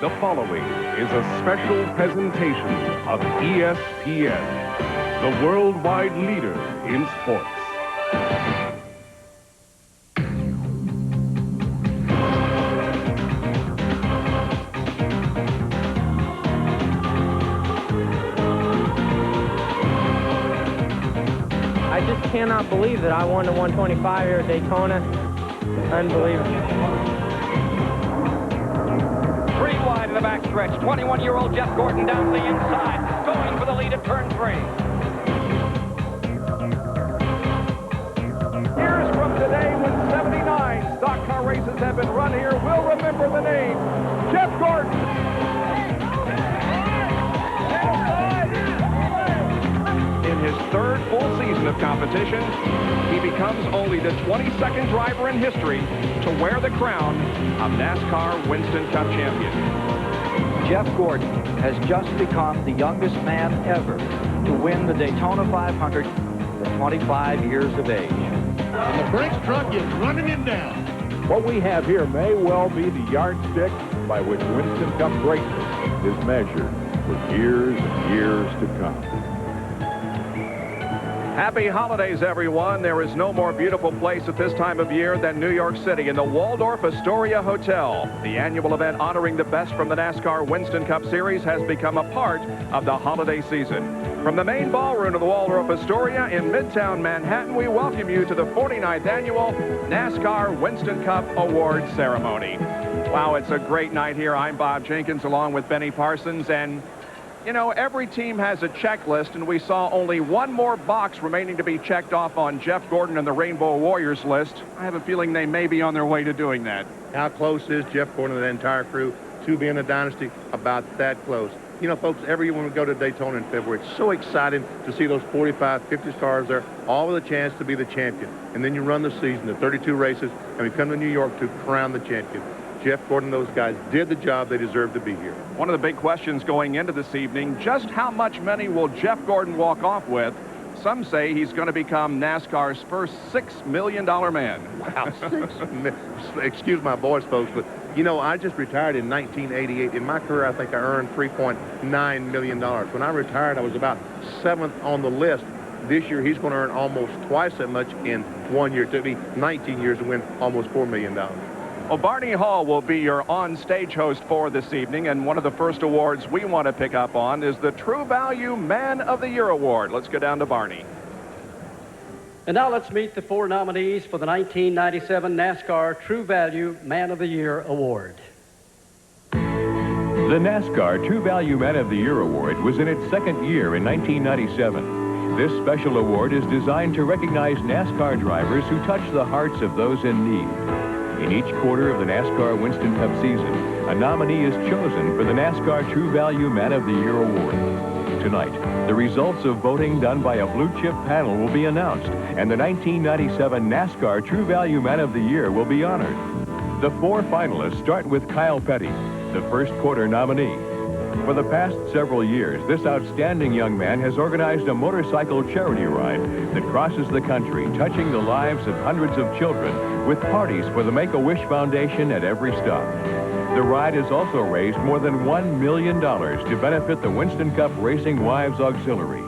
The following is a special presentation of ESPN, the worldwide leader in sports. I just cannot believe that I won the 125 here at Daytona. Unbelievable. Three wide in the backstretch. 21-year-old Jeff Gordon down the inside, going for the lead at turn 3. Years from today, when 79 stock car races have been run here, we'll remember the name, Jeff Gordon. In his third full season of competition, he becomes only the 22nd driver in history to wear the crown of NASCAR Winston Cup champion. Jeff Gordon has just become the youngest man ever to win the Daytona 500 at 25 years of age. And the Brinks truck is running him down. What we have here may well be the yardstick by which Winston Cup greatness is measured for years and years to come. Happy holidays, everyone. There is no more beautiful place at this time of year than New York City in the Waldorf-Astoria Hotel. The annual event honoring the best from the NASCAR Winston Cup Series has become a part of the holiday season. From the main ballroom of the Waldorf-Astoria in Midtown Manhattan, we welcome you to the 49th annual NASCAR Winston Cup Award Ceremony. Wow, it's a great night here. I'm Bob Jenkins along with Benny Parsons, and you know, every team has a checklist, and we saw only one more box remaining to be checked off on Jeff Gordon and the Rainbow Warriors list. I have a feeling they may be on their way to doing that. How close is Jeff Gordon and the entire crew to being a dynasty? About that close. You know, folks, every year when we go to Daytona in February, it's so exciting to see those 45, 50 cars there, all with a chance to be the champion. And then you run the season, the 32 races, and we come to New York to crown the champion. Jeff Gordon, those guys did the job. They deserve to be here. One of the big questions going into this evening, just how much money will Jeff Gordon walk off with? Some say he's going to become NASCAR's first $6 million man. Wow, excuse my voice, folks, but, you know, I just retired in 1988. In my career, I think I earned $3.9 million. When I retired, I was about 7th on the list. This year, he's going to earn almost twice that much in 1 year. It took me 19 years to win almost $4 million. Well, Barney Hall will be your on-stage host for this evening, and one of the first awards we want to pick up on is the True Value Man of the Year Award. Let's go down to Barney. And now let's meet the 4 nominees for the 1997 NASCAR True Value Man of the Year Award. The NASCAR True Value Man of the Year Award was in its second year in 1997. This special award is designed to recognize NASCAR drivers who touch the hearts of those in need. In each quarter of the NASCAR Winston Cup season, a nominee is chosen for the NASCAR True Value Man of the Year Award. Tonight, the results of voting done by a blue-chip panel will be announced, and the 1997 NASCAR True Value Man of the Year will be honored. The 4 finalists start with Kyle Petty, the first quarter nominee. For the past several years, this outstanding young man has organized a motorcycle charity ride that crosses the country, touching the lives of hundreds of children with parties for the Make-A-Wish Foundation at every stop. The ride has also raised more than $1 million to benefit the Winston Cup Racing Wives Auxiliary.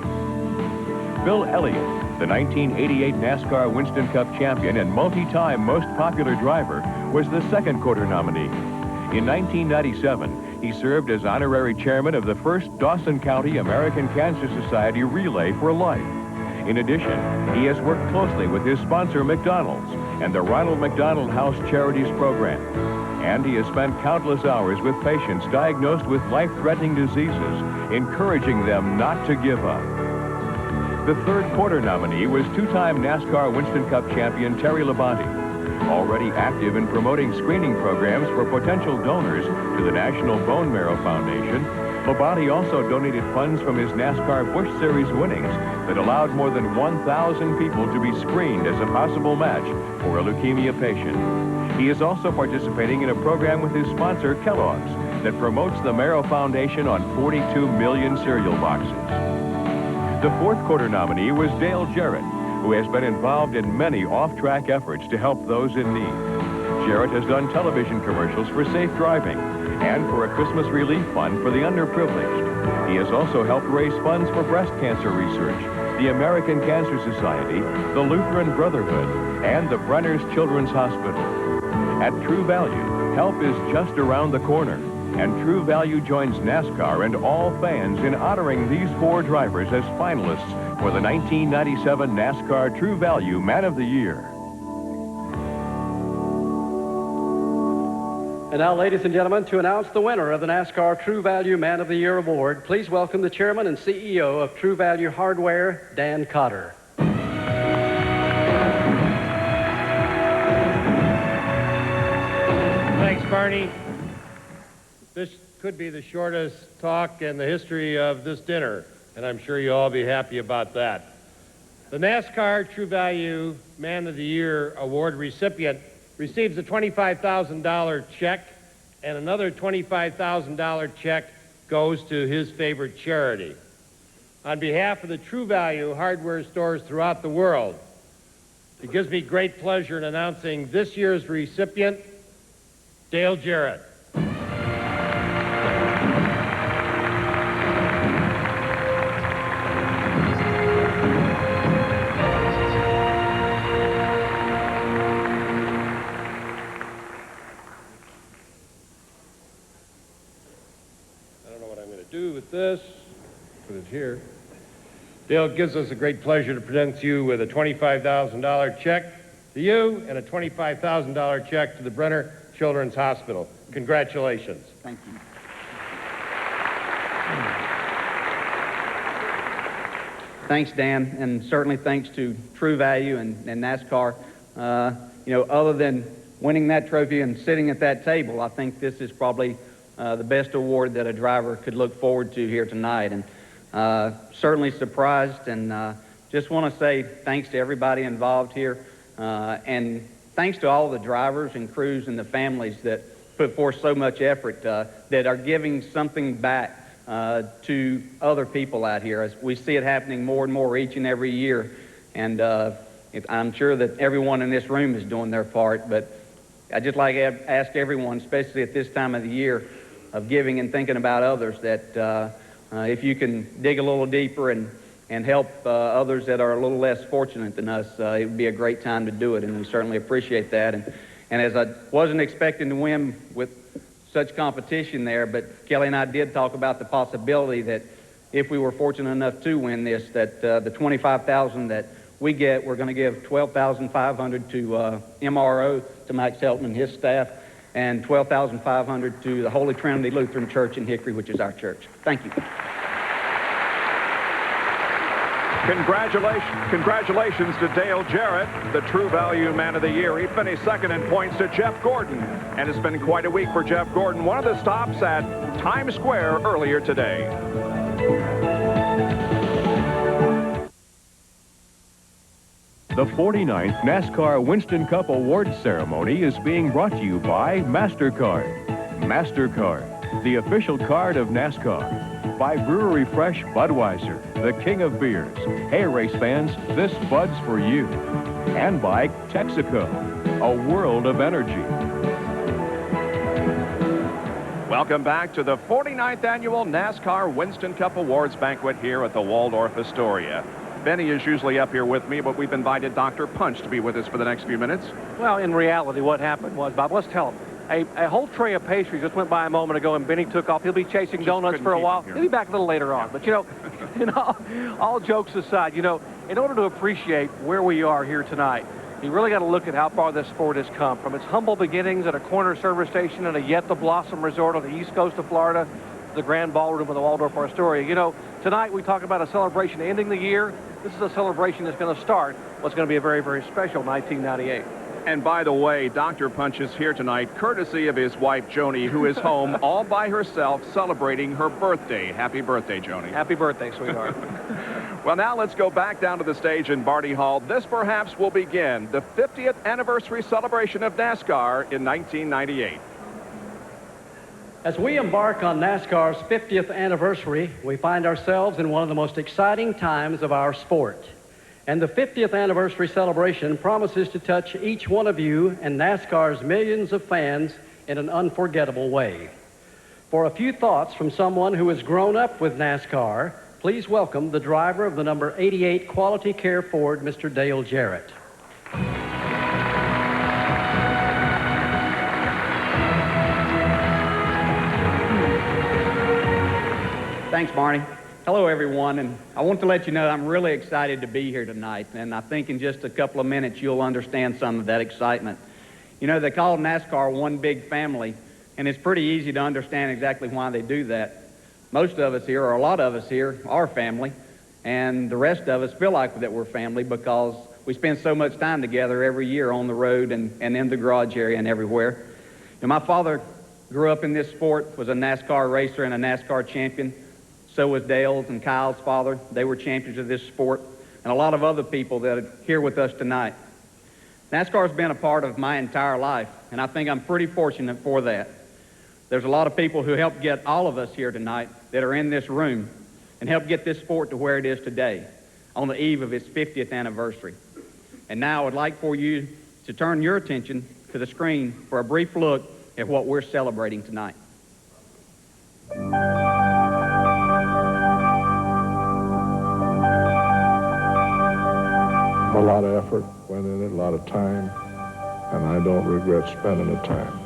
Bill Elliott, the 1988 NASCAR Winston Cup champion and multi-time most popular driver, was the second quarter nominee. In 1997, he served as honorary chairman of the first Dawson County American Cancer Society Relay for Life. In addition, he has worked closely with his sponsor, McDonald's, and the Ronald McDonald House Charities Program. And he has spent countless hours with patients diagnosed with life-threatening diseases, encouraging them not to give up. The third quarter nominee was 2-time NASCAR Winston Cup champion Terry Labonte. Already active in promoting screening programs for potential donors to the National Bone Marrow Foundation, Labonte also donated funds from his NASCAR Busch Series winnings that allowed more than 1,000 people to be screened as a possible match for a leukemia patient. He is also participating in a program with his sponsor, Kellogg's, that promotes the Marrow Foundation on 42 million cereal boxes. The fourth quarter nominee was Dale Jarrett, who has been involved in many off-track efforts to help those in need. Jarrett has done television commercials for safe driving and for a Christmas relief fund for the underprivileged. He has also helped raise funds for breast cancer research, the American Cancer Society, the Lutheran Brotherhood, and the Brenner's Children's Hospital. At True Value, help is just around the corner, and True Value joins NASCAR and all fans in honoring these 4 drivers as finalists for the 1997 NASCAR True Value Man of the Year. And now, ladies and gentlemen, to announce the winner of the NASCAR True Value Man of the Year Award, please welcome the Chairman and CEO of True Value Hardware, Dan Cotter. Thanks, Barney. This could be the shortest talk in the history of this dinner, and I'm sure you'll all be happy about that. The NASCAR True Value Man of the Year Award recipient receives a $25,000 check, and another $25,000 check goes to his favorite charity. On behalf of the True Value hardware stores throughout the world, it gives me great pleasure in announcing this year's recipient, Dale Jarrett. Do with this, put it here. Dale, it gives us a great pleasure to present you with a $25,000 check to you and a $25,000 check to the Brenner Children's Hospital. Congratulations. Thank you. Thanks, Dan, and certainly thanks to True Value and NASCAR. You know, other than winning that trophy and sitting at that table, I think this is probably the best award that a driver could look forward to here tonight. And certainly surprised, and just want to say thanks to everybody involved here, and thanks to all the drivers and crews and the families that put forth so much effort, that are giving something back to other people out here, as we see it happening more and more each and every year. And I'm sure that everyone in this room is doing their part, but I'd just like to ask everyone, especially at this time of the year, of giving and thinking about others, that if you can dig a little deeper and help others that are a little less fortunate than us, it would be a great time to do it, and we certainly appreciate that. And as I wasn't expecting to win with such competition there, but Kelly and I did talk about the possibility that if we were fortunate enough to win this, that the $25,000 that we get, we're going to give $12,500 to MRO, to Mike Seltman and his staff, and $12,500 to the Holy Trinity Lutheran Church in Hickory, which is our church. Thank you. Congratulations to Dale Jarrett, the True Value Man of the Year. He finished second in points to Jeff Gordon, and it's been quite a week for Jeff Gordon. One of the stops at Times Square earlier today. The 49th NASCAR Winston Cup Awards ceremony is being brought to you by MasterCard. MasterCard, the official card of NASCAR. By Brewery Fresh Budweiser, the king of beers. Hey, race fans, this Bud's for you. And by Texaco, a world of energy. Welcome back to the 49th annual NASCAR Winston Cup Awards banquet here at the Waldorf-Astoria. Benny is usually up here with me, but we've invited Dr. Punch to be with us for the next few minutes. Well, in reality, what happened was, Bob, let's tell him. A whole tray of pastries just went by a moment ago, and Benny took off. He'll be chasing donuts for a while. He'll be back a little later on. But, you know, all jokes aside, in order to appreciate where we are here tonight, you really got to look at how far this sport has come. From its humble beginnings at a corner service station at a yet-to-blossom resort on the east coast of Florida, to the grand ballroom of the Waldorf-Astoria. Tonight we talk about a celebration ending the year. This is a celebration that's going to start what's going to be a very, very special 1998. And by the way, Dr. Punch is here tonight, courtesy of his wife, Joni, who is home all by herself celebrating her birthday. Happy birthday, Joni. Happy birthday, sweetheart. Well, now let's go back down to the stage in Barney Hall. This perhaps will begin the 50th anniversary celebration of NASCAR in 1998. As we embark on NASCAR's 50th anniversary, we find ourselves in one of the most exciting times of our sport. And the 50th anniversary celebration promises to touch each one of you and NASCAR's millions of fans in an unforgettable way. For a few thoughts from someone who has grown up with NASCAR, please welcome the driver of the number 88 Quality Care Ford, Mr. Dale Jarrett. Thanks, Barney. Hello, everyone, and I want to let you know I'm really excited to be here tonight, and I think in just a couple of minutes you'll understand some of that excitement. You know, they call NASCAR one big family, and it's pretty easy to understand exactly why they do that. Most of us here, or a lot of us here, are family, and the rest of us feel like that we're family because we spend so much time together every year on the road and in the garage area and everywhere. And my father grew up in this sport, was a NASCAR racer and a NASCAR champion. So was Dale's and Kyle's father. They were champions of this sport, and a lot of other people that are here with us tonight. NASCAR's been a part of my entire life, and I think I'm pretty fortunate for that. There's a lot of people who helped get all of us here tonight that are in this room and helped get this sport to where it is today on the eve of its 50th anniversary. And now I would like for you to turn your attention to the screen for a brief look at what we're celebrating tonight. A lot of effort went in it, a lot of time, and I don't regret spending the time.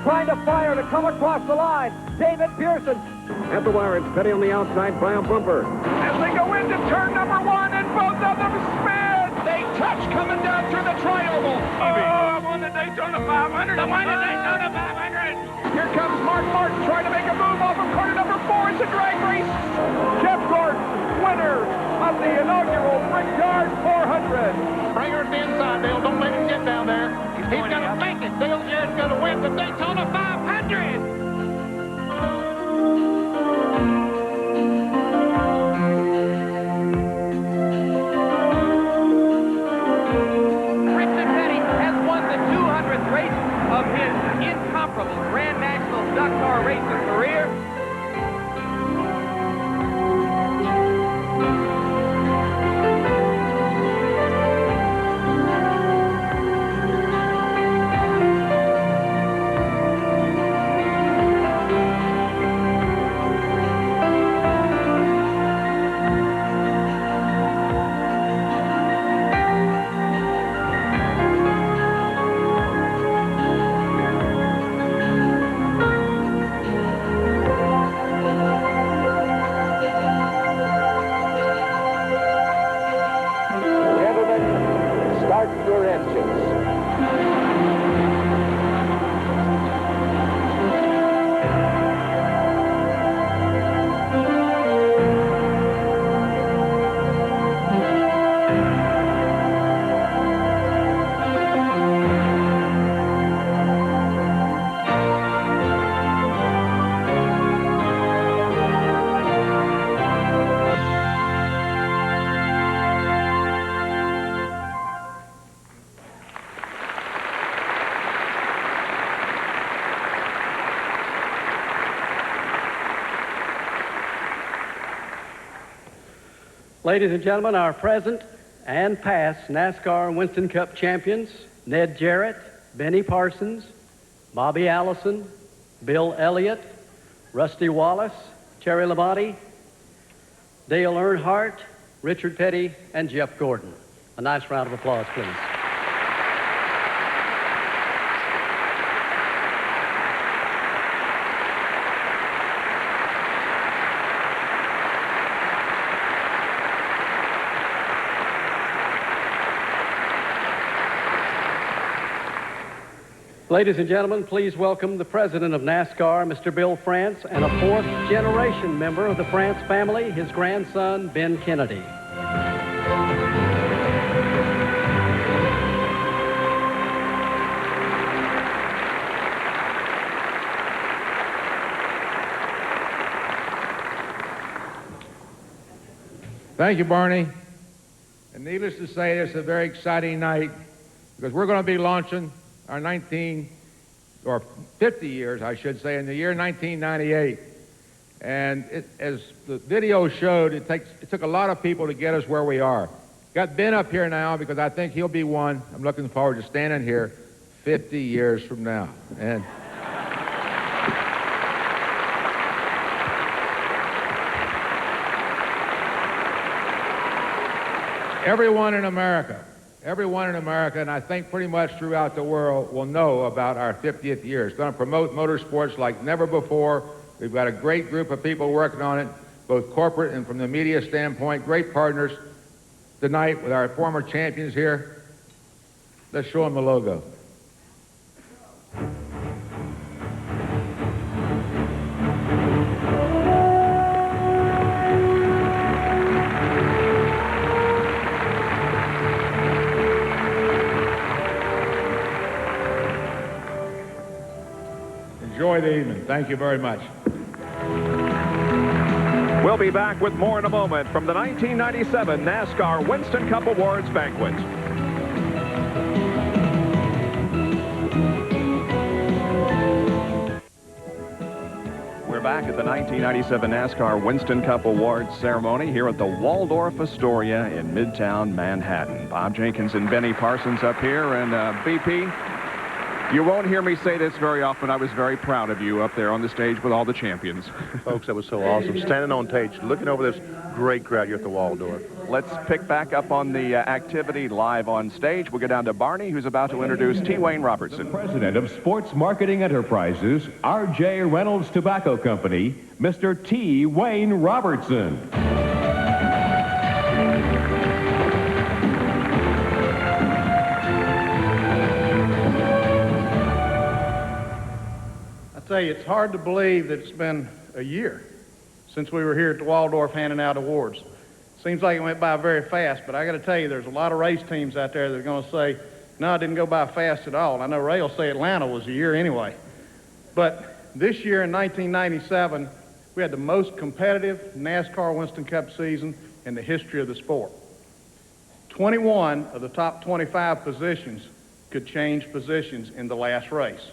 Trying to fire to come across the line. David Pearson. At the wire, it's Petty on the outside by a bumper. As they go into turn number one, and both of them spin. They touch coming down through the tri-oval. Oh, won the Daytona 500. I won the Daytona 500. Here comes Mark Martin trying to make a move off of corner number 4. It's a drag race. Jeff Gordon, winner of the inaugural Brickyard 400. Bring her to the inside, Dale. Don't let him get down there. He's going to make it. Dale Jarrett's going to win the Daytona 500. Richard Petty has won the 200th race of his incomparable Grand National Stock Car racing career. Ladies and gentlemen, our present and past NASCAR Winston Cup champions, Ned Jarrett, Benny Parsons, Bobby Allison, Bill Elliott, Rusty Wallace, Terry Labonte, Dale Earnhardt, Richard Petty, and Jeff Gordon. A nice round of applause, please. Ladies and gentlemen, please welcome the president of NASCAR, Mr. Bill France, and a fourth-generation member of the France family, his grandson, Ben Kennedy. Thank you, Barney. And needless to say, it's a very exciting night because we're going to be launching our 50 years, I should say, in the year 1998. And as the video showed, it took a lot of people to get us where we are. Got Ben up here now because I think he'll be one. I'm looking forward to standing here 50 years from now. And everyone in America, and I think pretty much throughout the world, will know about our 50th year. It's going to promote motorsports like never before. We've got a great group of people working on it, both corporate and from the media standpoint. Great partners tonight with our former champions here. Let's show them the logo. Enjoy the evening. Thank you very much. We'll be back with more in a moment from the 1997 NASCAR Winston Cup Awards banquet. We're back at the 1997 NASCAR Winston Cup Awards ceremony here at the Waldorf-Astoria in Midtown Manhattan. Bob Jenkins and Benny Parsons up here, and BP, you won't hear me say this very often. I was very proud of you up there on the stage with all the champions. Folks, that was so awesome. Standing on stage, looking over this great crowd here at the Waldorf. Let's pick back up on the activity live on stage. We'll go down to Barney, who's about to introduce T. Wayne Robertson. President of Sports Marketing Enterprises, R.J. Reynolds Tobacco Company, Mr. T. Wayne Robertson. I tell you, it's hard to believe that it's been a year since we were here at the Waldorf handing out awards. Seems like it went by very fast, but I got to tell you, there's a lot of race teams out there that are going to say, no, it didn't go by fast at all. I know Ray will say Atlanta was a year anyway. But this year in 1997, we had the most competitive NASCAR Winston Cup season in the history of the sport. 21 of the top 25 positions could change positions in the last race.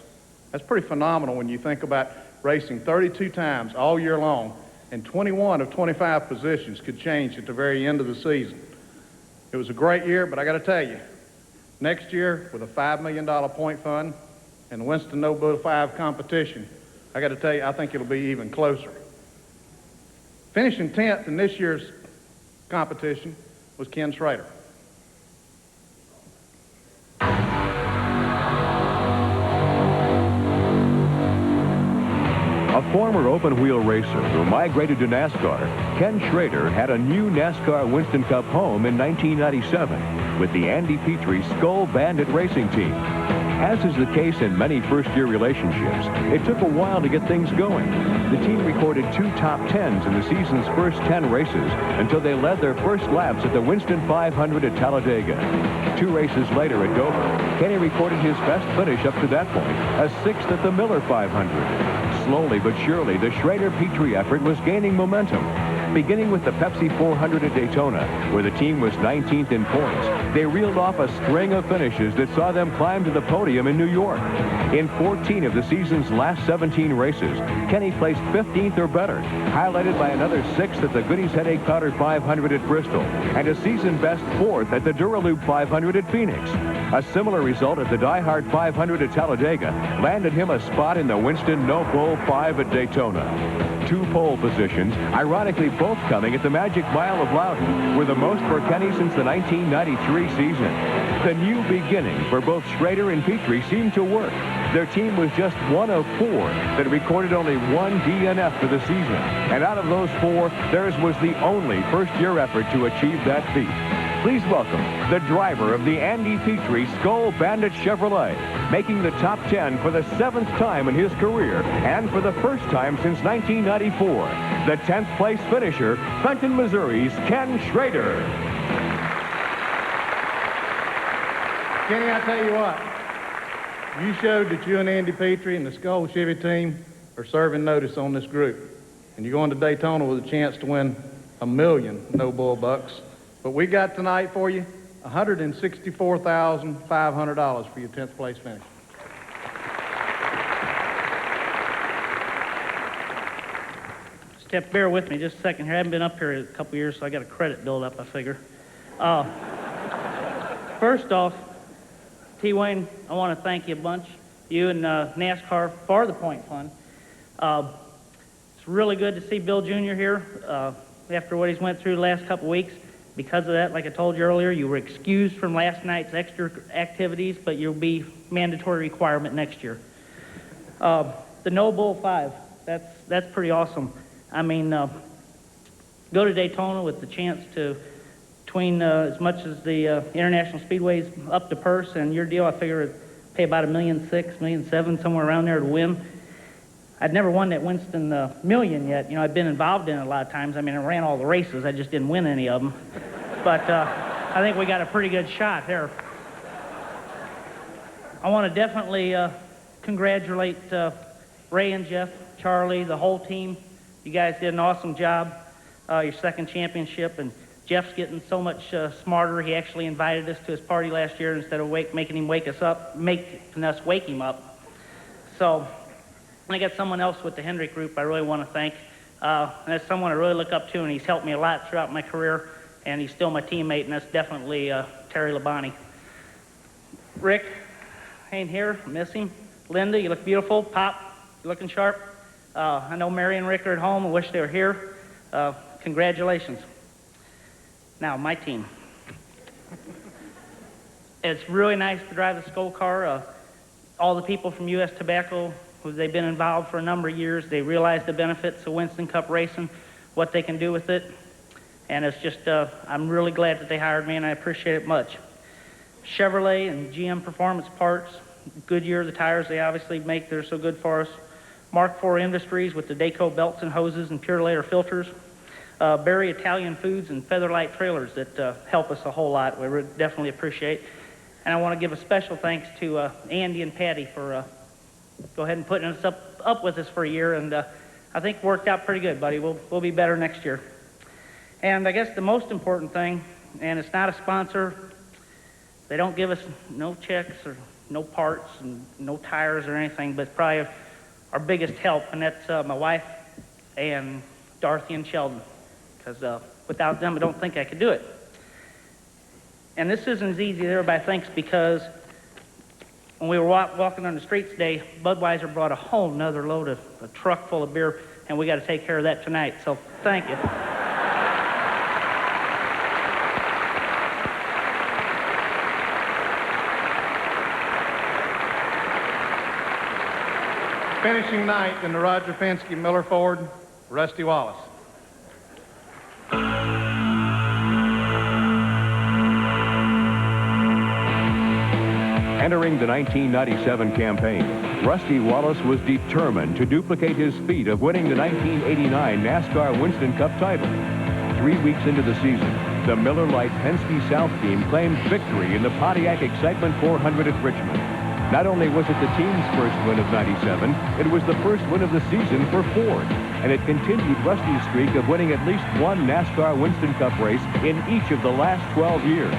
That's pretty phenomenal when you think about racing 32 times all year long, and 21 of 25 positions could change at the very end of the season. It was a great year, but I got to tell you, next year with a $5 million point fund and the Winston No Bull 5 competition, I got to tell you, I think it'll be even closer. Finishing 10th in this year's competition was Ken Schrader. A former open-wheel racer who migrated to NASCAR, Ken Schrader had a new NASCAR Winston Cup home in 1997 with the Andy Petrie Skull Bandit racing team. As is the case in many first-year relationships, it took a while to get things going. The team recorded 2 top 10s in the season's first 10 races until they led their first laps at the Winston 500 at Talladega. 2 races later at Dover, Kenny recorded his best finish up to that point, a 6th at the Miller 500. Slowly but surely, the Schrader-Petrie effort was gaining momentum. Beginning with the Pepsi 400 at Daytona, where the team was 19th in points, they reeled off a string of finishes that saw them climb to the podium in New York. In 14 of the season's last 17 races, Kenny placed 15th or better, highlighted by another 6th at the Goodies Headache Powder 500 at Bristol, and a season-best 4th at the Duralube 500 at Phoenix. A similar result at the Die Hard 500 at Talladega landed him a spot in the Winston No Bull 5 at Daytona. 2 pole positions, ironically both coming at the Magic Mile of Loudon, were the most for Kenny since the 1993 season. The new beginning for both Schrader and Petrie seemed to work. Their team was just one of 4 that recorded only 1 DNF for the season. And out of those 4, theirs was the only first-year effort to achieve that feat. Please welcome the driver of the Andy Petrie Skull Bandit Chevrolet, making the top 10 for the 7th time in his career and for the first time since 1994. The 10th place finisher, Fenton, Missouri's Ken Schrader. Kenny, I tell you what, you showed that you and Andy Petrie and the Skull Chevy team are serving notice on this group. And you're going to Daytona with a chance to win $1 million no bull bucks. But we got tonight for you $164,500 for your 10th place finish. Step, bear with me just a second here. I haven't been up here a couple years, so I got a credit build up, I figure. First off, T. Wayne, I want to thank you a bunch, you and NASCAR for the Point Fund. It's really good to see Bill Jr. here after what he's went through the last couple weeks. Because of that, like I told you earlier, you were excused from last night's extra activities, but you'll be mandatory requirement next year. The No Bull 5, that's pretty awesome. I mean, go to Daytona with the chance to between as much as the International Speedway's up to purse and your deal, I figure it'd pay about $1.6 million, $1.7 million, somewhere around there to win. I'd never won that Winston million yet. You know, I've been involved in it a lot of times. I mean, I ran all the races. I just didn't win any of them. But I think we got a pretty good shot there. I want to definitely congratulate Ray and Jeff, Charlie, the whole team. You guys did an awesome job. Your second championship, and Jeff's getting so much smarter. He actually invited us to his party last year instead of making us wake him up. So I got someone else with the Hendrick Group I really want to thank. And that's someone I really look up to, and he's helped me a lot throughout my career, and he's still my teammate, and that's definitely Terry Labonte. Rick ain't here, I miss him. Linda, you look beautiful. Pop, you looking sharp. I know Mary and Rick are at home. I wish they were here. Congratulations. Now, my team. It's really nice to drive the Skull car. All the people from U.S. Tobacco, they've been involved for a number of years. They realize the benefits of Winston Cup racing, what they can do with it. And it's just, I'm really glad that they hired me, and I appreciate it much. Chevrolet and GM Performance Parts, Goodyear, the tires they obviously make, they're so good for us. Mark IV Industries with the Dayco belts and hoses and Purelator filters. Berry Italian Foods and Featherlight Trailers that help us a whole lot. We definitely appreciate. And I want to give a special thanks to Andy and Patty for go ahead and putting us up with us for a year, and I think it worked out pretty good, buddy. We'll be better next year. And I guess the most important thing, and it's not a sponsor, they don't give us no checks or no parts and no tires or anything, but probably our biggest help, and that's my wife and Dorothy and Sheldon, because without them, I don't think I could do it. And this isn't as easy as everybody thinks, because when we were walking on the streets today, Budweiser brought a whole nother load of a truck full of beer, and we got to take care of that tonight, so thank you. Finishing ninth in the Roger Penske Miller Ford, Rusty Wallace. Entering the 1997 campaign, Rusty Wallace was determined to duplicate his feat of winning the 1989 NASCAR Winston Cup title. 3 weeks into the season, the Miller Lite Penske South team claimed victory in the Pontiac Excitement 400 at Richmond. Not only was it the team's first win of '97, it was the first win of the season for Ford, and it continued Rusty's streak of winning at least one NASCAR Winston Cup race in each of the last 12 years.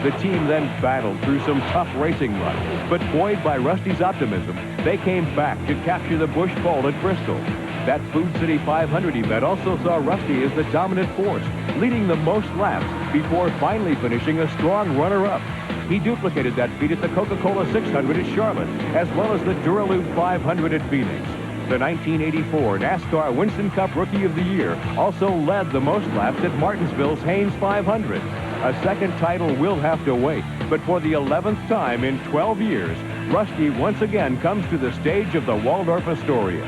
The team then battled through some tough racing runs, but buoyed by Rusty's optimism, they came back to capture the Busch Bowl at Bristol. That Food City 500 event also saw Rusty as the dominant force, leading the most laps before finally finishing a strong runner-up. He duplicated that feat at the Coca-Cola 600 at Charlotte, as well as the Duralube 500 at Phoenix. The 1984 NASCAR Winston Cup Rookie of the Year also led the most laps at Martinsville's Haynes 500. A second title will have to wait, but for the 11th time in 12 years, Rusty once again comes to the stage of the Waldorf-Astoria.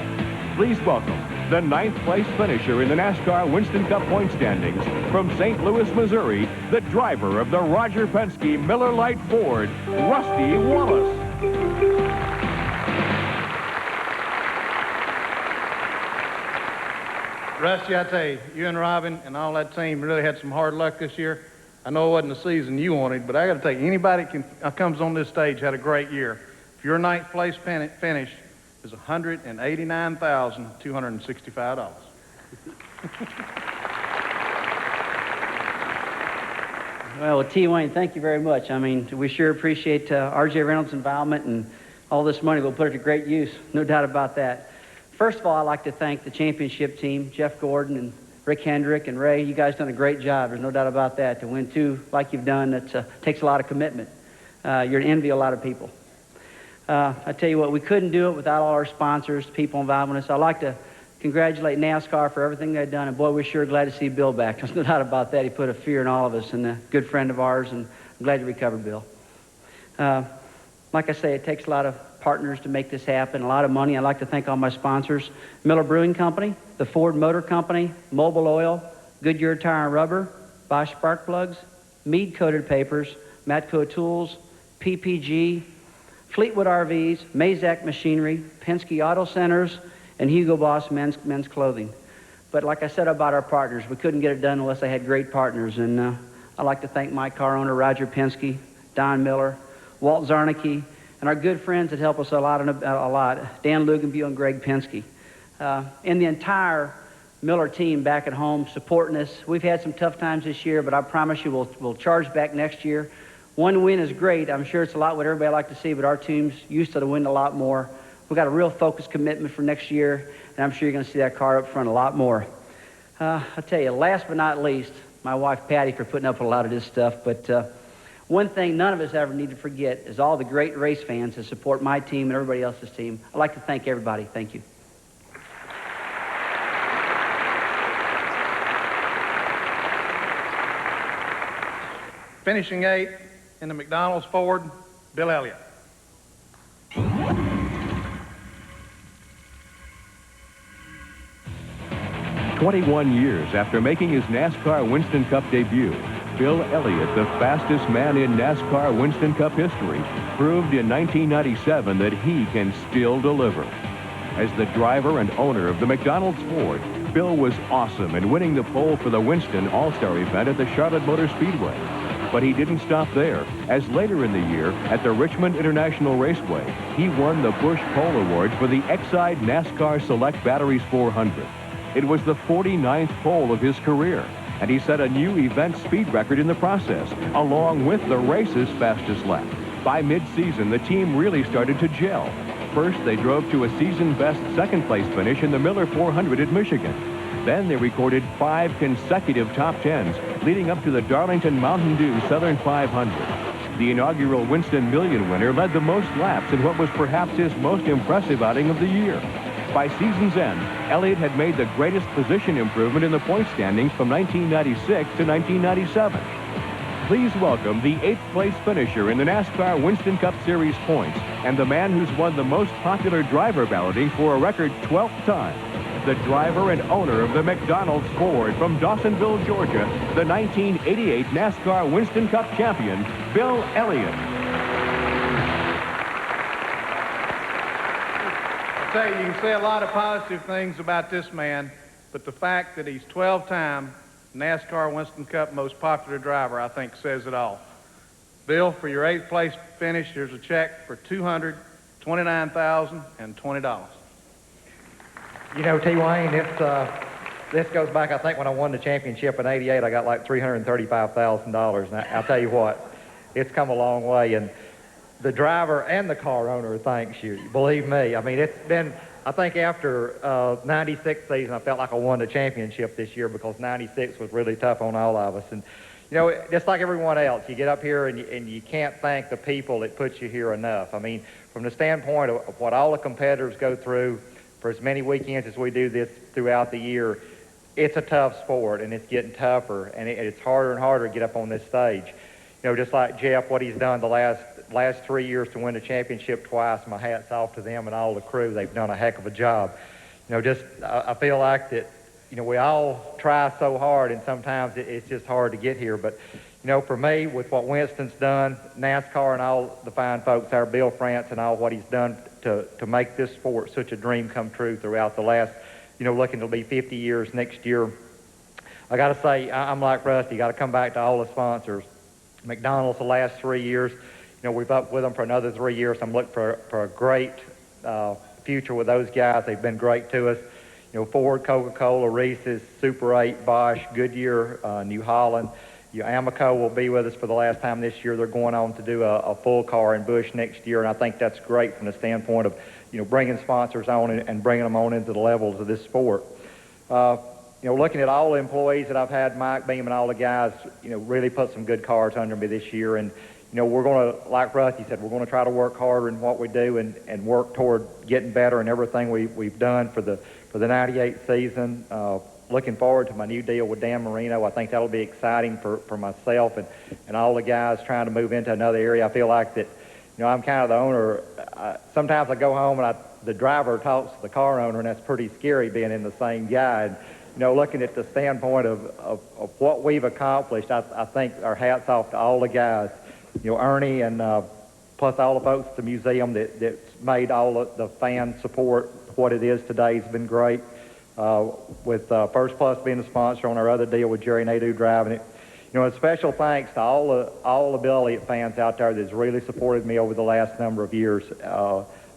Please welcome the 9th place finisher in the NASCAR Winston Cup point standings from St. Louis, Missouri, the driver of the Roger Penske Miller Lite Ford, Rusty Wallace. Rusty, I tell you, you and Robin and all that team really had some hard luck this year. I know it wasn't the season you wanted, but I got to tell you, anybody that comes on this stage had a great year. If your ninth place finish is $189,265. Well, T. Wayne, thank you very much. I mean, we sure appreciate R.J. Reynolds' involvement, and all this money we'll put it to great use, no doubt about that. First of all, I'd like to thank the championship team, Jeff Gordon and Rick Hendrick and Ray. You guys done a great job. There's no doubt about that. To win two like you've done, that takes a lot of commitment. You're an envy of a lot of people. I tell you what, we couldn't do it without all our sponsors, people involved in us. I'd like to congratulate NASCAR for everything they've done, and boy, we're sure glad to see Bill back. There's no doubt about that. He put a fear in all of us, and a good friend of ours, and I'm glad you recovered, Bill. Like I say, it takes a lot of partners to make this happen, a lot of money. I'd like to thank all my sponsors: Miller Brewing Company, the Ford Motor Company, Mobil Oil, Goodyear Tire and Rubber, Bosch Spark Plugs, Mead Coated Papers, Matco Tools, PPG, Fleetwood RVs, Mazak Machinery, Penske Auto Centers, and Hugo Boss men's clothing. But like I said about our partners, we couldn't get it done unless they had great partners. And I'd like to thank my car owner, Roger Penske, Don Miller, Walt Zarnicki, and our good friends that help us a lot, Dan Luganview and Greg Penske. And the entire Miller team back at home supporting us. We've had some tough times this year, but I promise you we'll charge back next year. One win is great. I'm sure it's a lot what everybody like to see, but our team's used to the win a lot more. We've got a real focused commitment for next year, and I'm sure you're going to see that car up front a lot more. I'll tell you, last but not least, my wife Patty for putting up with a lot of this stuff, but one thing none of us ever need to forget is all the great race fans that support my team and everybody else's team. I'd like to thank everybody. Thank you. Finishing eighth in the McDonald's Ford, Bill Elliott. 21 years after making his NASCAR Winston Cup debut, Bill Elliott, the fastest man in NASCAR Winston Cup history, proved in 1997 that he can still deliver. As the driver and owner of the McDonald's Ford, Bill was awesome in winning the pole for the Winston All-Star event at the Charlotte Motor Speedway. But he didn't stop there, as later in the year, at the Richmond International Raceway, he won the Busch Pole Award for the Exide NASCAR Select Batteries 400. It was the 49th pole of his career, and he set a new event speed record in the process, along with the race's fastest lap. By mid-season, the team really started to gel. First, they drove to a season-best second-place finish in the Miller 400 at Michigan. Then they recorded 5 consecutive top 10s, leading up to the Darlington Mountain Dew Southern 500. The inaugural Winston Million winner led the most laps in what was perhaps his most impressive outing of the year. By season's end, Elliott had made the greatest position improvement in the point standings from 1996 to 1997. Please welcome the 8th place finisher in the NASCAR Winston Cup Series points and the man who's won the most popular driver balloting for a record 12th time, the driver and owner of the McDonald's Ford from Dawsonville, Georgia, the 1988 NASCAR Winston Cup champion, Bill Elliott. I'll tell you, you can say a lot of positive things about this man, but the fact that he's 12-time NASCAR Winston Cup most popular driver, I think, says it all. Bill, for your 8th place finish, here's a check for $229,020. You know, T. Wayne, this goes back, I think, when I won the championship in '88, I got like $335,000. And I'll tell you what, it's come a long way. And the driver and the car owner thanks you. Believe me. I mean, it's been, I think after 96 season, I felt like I won the championship this year because 96 was really tough on all of us. And, you know, just like everyone else, you get up here and you can't thank the people that put you here enough. I mean, from the standpoint of what all the competitors go through for as many weekends as we do this throughout the year, it's a tough sport, and it's getting tougher, and it's harder and harder to get up on this stage. You know, just like Jeff, what he's done the last 3 years to win the championship twice, my hat's off to them and all the crew. They've done a heck of a job. You know, just I feel like that, you know, we all try so hard, and sometimes it's just hard to get here. But, you know, for me, with what Winston's done, NASCAR and all the fine folks, our Bill France and all what he's done to make this sport such a dream come true throughout the last looking to be 50 years next year. I got to say, I'm like Rusty, got to come back to all the sponsors. McDonald's the last 3 years, we've up with them for another 3 years. I'm looking for a great future with those guys. They've been great to us. Ford, Coca-Cola, Reese's, Super 8, Bosch, Goodyear, New Holland. Amoco will be with us for the last time this year. They're going on to do a full car in Busch next year, and I think that's great from the standpoint of, bringing sponsors on and bringing them on into the levels of this sport. Looking at all the employees that I've had, Mike Beam and all the guys, really put some good cars under me this year. And, we're going to, like Rusty said, we're going to try to work harder in what we do and work toward getting better in everything we've done for the 98 season. Looking forward to my new deal with Dan Marino. I think that'll be exciting for myself and all the guys trying to move into another area. I feel like that, I'm kind of the owner. Sometimes I go home and the driver talks to the car owner, and that's pretty scary being in the same guy. And, looking at the standpoint of what we've accomplished, I think our hats off to all the guys, Ernie and plus all the folks at the museum that's made all of the fan support what it is today has been great. With First Plus being a sponsor on our other deal with Jerry Nadeau driving it. A special thanks to all the Bill Elliott fans out there that's really supported me over the last number of years.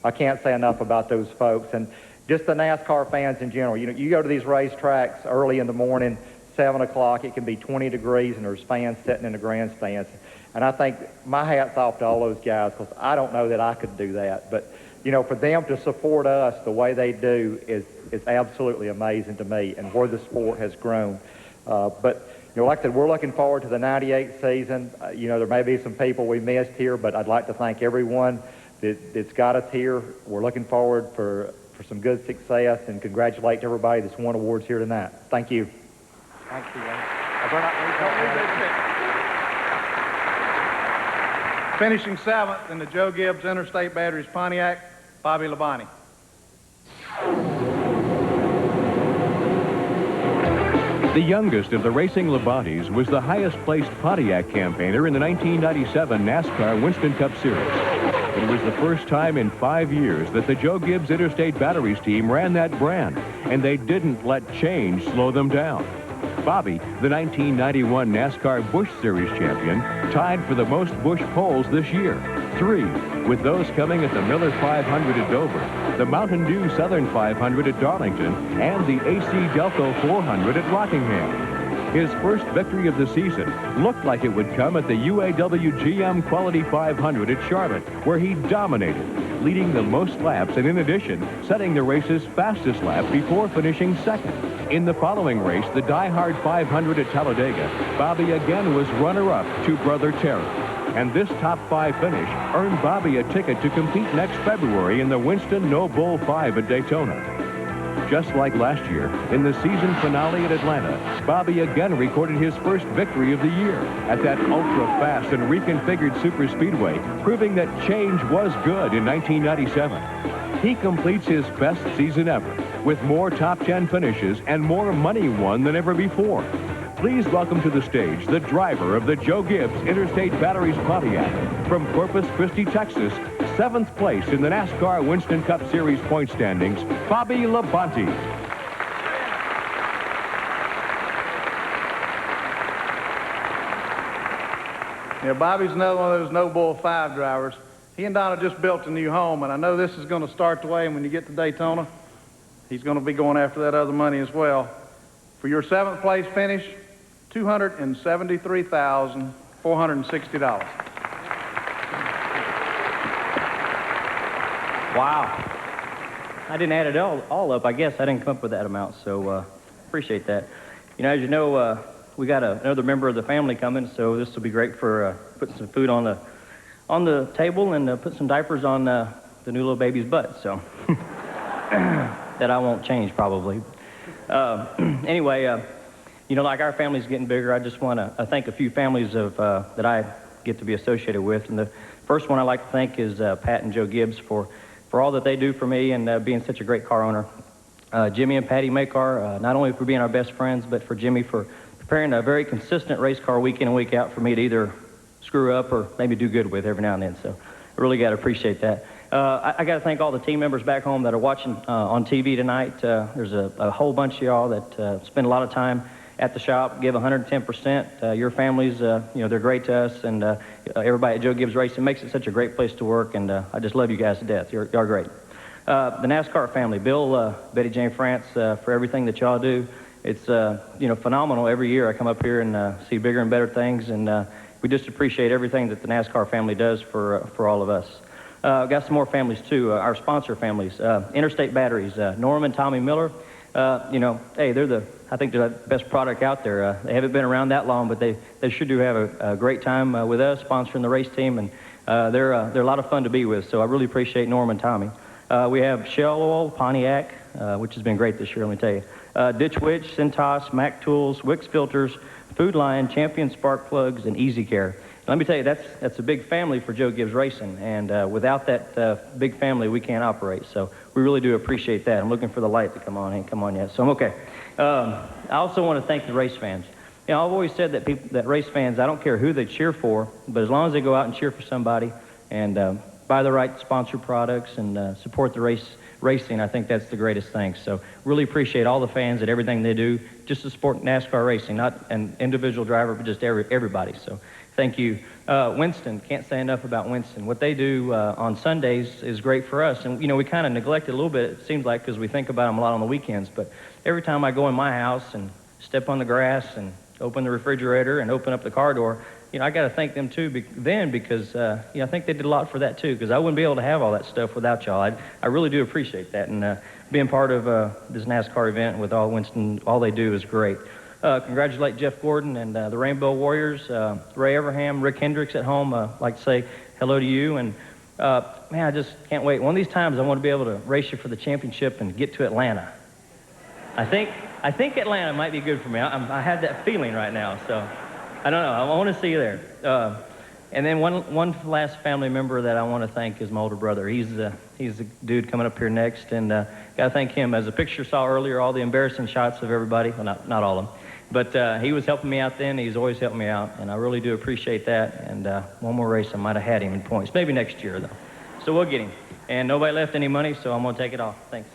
I can't say enough about those folks. And just the NASCAR fans in general. You go to these racetracks early in the morning, 7 o'clock, it can be 20 degrees, and there's fans sitting in the grandstands. And I think my hat's off to all those guys, because I don't know that I could do that. But, for them to support us the way they do is absolutely amazing to me, and where the sport has grown. But, like I said, we're looking forward to the 98 season. There may be some people we missed here, but I'd like to thank everyone that's got us here. We're looking forward for some good success, and congratulate everybody that's won awards here tonight. Thank you. Thank you. Finishing 7th in the Joe Gibbs Interstate Batteries Pontiac, Bobby Labonte. The youngest of the racing Labontes was the highest-placed Pontiac campaigner in the 1997 NASCAR Winston Cup Series. It was the first time in 5 years that the Joe Gibbs Interstate Batteries team ran that brand, and they didn't let change slow them down. Bobby, the 1991 NASCAR Busch Series champion, tied for the most Busch poles this year, 3, with those coming at the Miller 500 at Dover, the Mountain Dew Southern 500 at Darlington, and the AC Delco 400 at Rockingham. His first victory of the season looked like it would come at the UAW GM Quality 500 at Charlotte, where he dominated, leading the most laps and, in addition, setting the race's fastest lap before finishing second. In the following race, the Die Hard 500 at Talladega, Bobby again was runner-up to Brother Terry. And this top 5 finish earned Bobby a ticket to compete next February in the Winston No Bull 5 at Daytona. Just like last year, in the season finale at Atlanta, Bobby again recorded his first victory of the year at that ultra-fast and reconfigured superspeedway, proving that change was good in 1997. He completes his best season ever, with more top 10 finishes and more money won than ever before. Please welcome to the stage the driver of the Joe Gibbs Interstate Batteries Pontiac from Corpus Christi, Texas, 7th place in the NASCAR Winston Cup Series point standings, Bobby Labonte. Bobby's another one of those No Bull 5 drivers. He and Donna just built a new home, and I know this is going to start the way, and when you get to Daytona, he's going to be going after that other money as well. For your 7th place finish, $273,460. Wow. I didn't add it all up. I guess I didn't come up with that amount, so appreciate that. As you know, we got another member of the family coming, so this will be great for putting some food on the table and put some diapers on the new little baby's butt, so that I won't change probably. Anyway, like our family's getting bigger, I just want to thank a few families that I get to be associated with. And the first one I'd like to thank is Pat and Joe Gibbs for all that they do for me and being such a great car owner. Jimmy and Patty Maycar, not only for being our best friends, but for Jimmy for preparing a very consistent race car week in and week out for me to either screw up or maybe do good with every now and then. So I really got to appreciate that. I got to thank all the team members back home that are watching on TV tonight. There's a whole bunch of y'all that spend a lot of time at the shop, give 110%. Your families, they're great to us, and everybody at Joe Gibbs Racing makes it such a great place to work, and I just love you guys to death. Y'all are great. The NASCAR family, Bill, Betty Jane France, for everything that y'all do. It's, phenomenal. Every year I come up here and see bigger and better things, and we just appreciate everything that the NASCAR family does for all of us. Got some more families, too, our sponsor families. Interstate Batteries, Norm and Tommy Miller. Hey, I think they're the best product out there. They haven't been around that long, but they sure do have a great time with us, sponsoring the race team, and they're a lot of fun to be with, so I really appreciate Norm and Tommy. We have Shell Oil, Pontiac, which has been great this year, let me tell you. Ditch Witch, Cintas, Mac Tools, Wix Filters, Food Lion, Champion Spark Plugs, and Easy Care. Let me tell you, that's a big family for Joe Gibbs Racing, and without that big family, we can't operate. So we really do appreciate that. I'm looking for the light to come on. Ain't come on yet, so I'm okay. I also want to thank the race fans. I've always said that race fans, I don't care who they cheer for, but as long as they go out and cheer for somebody and buy the right sponsor products and support the racing, I think that's the greatest thing. So really appreciate all the fans and everything they do just to support NASCAR racing, not an individual driver, but just everybody. So thank you. Winston, can't say enough about Winston. What they do on Sundays is great for us. And, we kind of neglect it a little bit, it seems like, because we think about them a lot on the weekends. But every time I go in my house and step on the grass and open the refrigerator and open up the car door, I got to thank them, too, because, I think they did a lot for that, too, because I wouldn't be able to have all that stuff without y'all. I really do appreciate that. And being part of this NASCAR event with all Winston, all they do is great. Congratulate Jeff Gordon and the Rainbow Warriors, Ray Everham, Rick Hendricks at home. Like to say hello to you. And, man, I just can't wait. One of these times I want to be able to race you for the championship and get to Atlanta. I think Atlanta might be good for me. I have that feeling right now, so I don't know. I want to see you there. And then one last family member that I want to thank is my older brother. He's the dude coming up here next, and got to thank him. As the picture saw earlier, all the embarrassing shots of everybody, well, not all of them, but he was helping me out then. He's always helped me out, and I really do appreciate that. And one more race, I might have had him in points. Maybe next year, though. So we'll get him. And nobody left any money, so I'm going to take it off. Thanks.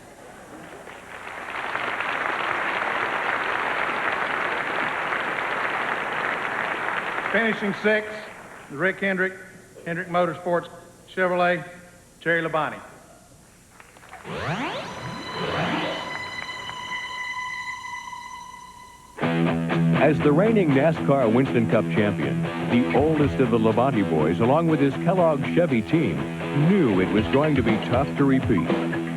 Finishing sixth, Rick Hendrick Motorsports Chevrolet, Terry Labonte. As the reigning NASCAR Winston Cup champion, the oldest of the Labonte boys, along with his Kellogg Chevy team, knew it was going to be tough to repeat.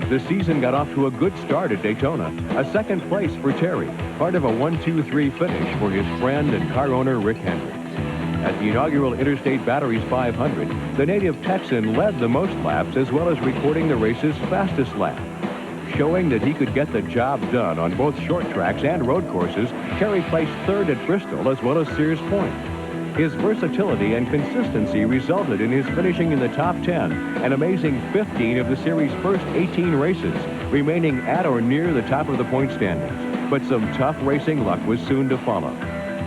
The season got off to a good start at Daytona, a second place for Terry, part of a 1-2-3 finish for his friend and car owner Rick Hendrick. At the inaugural Interstate Batteries 500, the native Texan led the most laps as well as recording the race's fastest lap. Showing that he could get the job done on both short tracks and road courses, Terry placed third at Bristol as well as Sears Point. His versatility and consistency resulted in his finishing in the top 10, an amazing 15 of the series' first 18 races, remaining at or near the top of the point standings. But some tough racing luck was soon to follow.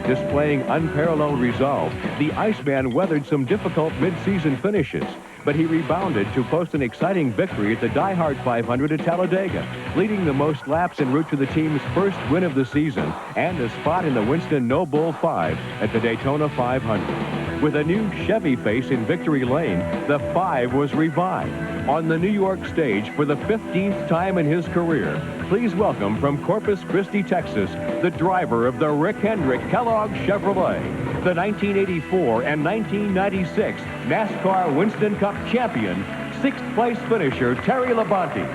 Displaying unparalleled resolve, the Iceman weathered some difficult mid-season finishes, but he rebounded to post an exciting victory at the Die Hard 500 at Talladega, leading the most laps en route to the team's first win of the season and a spot in the Winston No Bull 5 at the Daytona 500. With a new Chevy face in victory lane, the 5 was revived. On the New York stage for the 15th time in his career, please welcome from Corpus Christi, Texas, the driver of the Rick Hendrick Kellogg Chevrolet, the 1984 and 1996 NASCAR Winston Cup champion, sixth-place finisher Terry Labonte.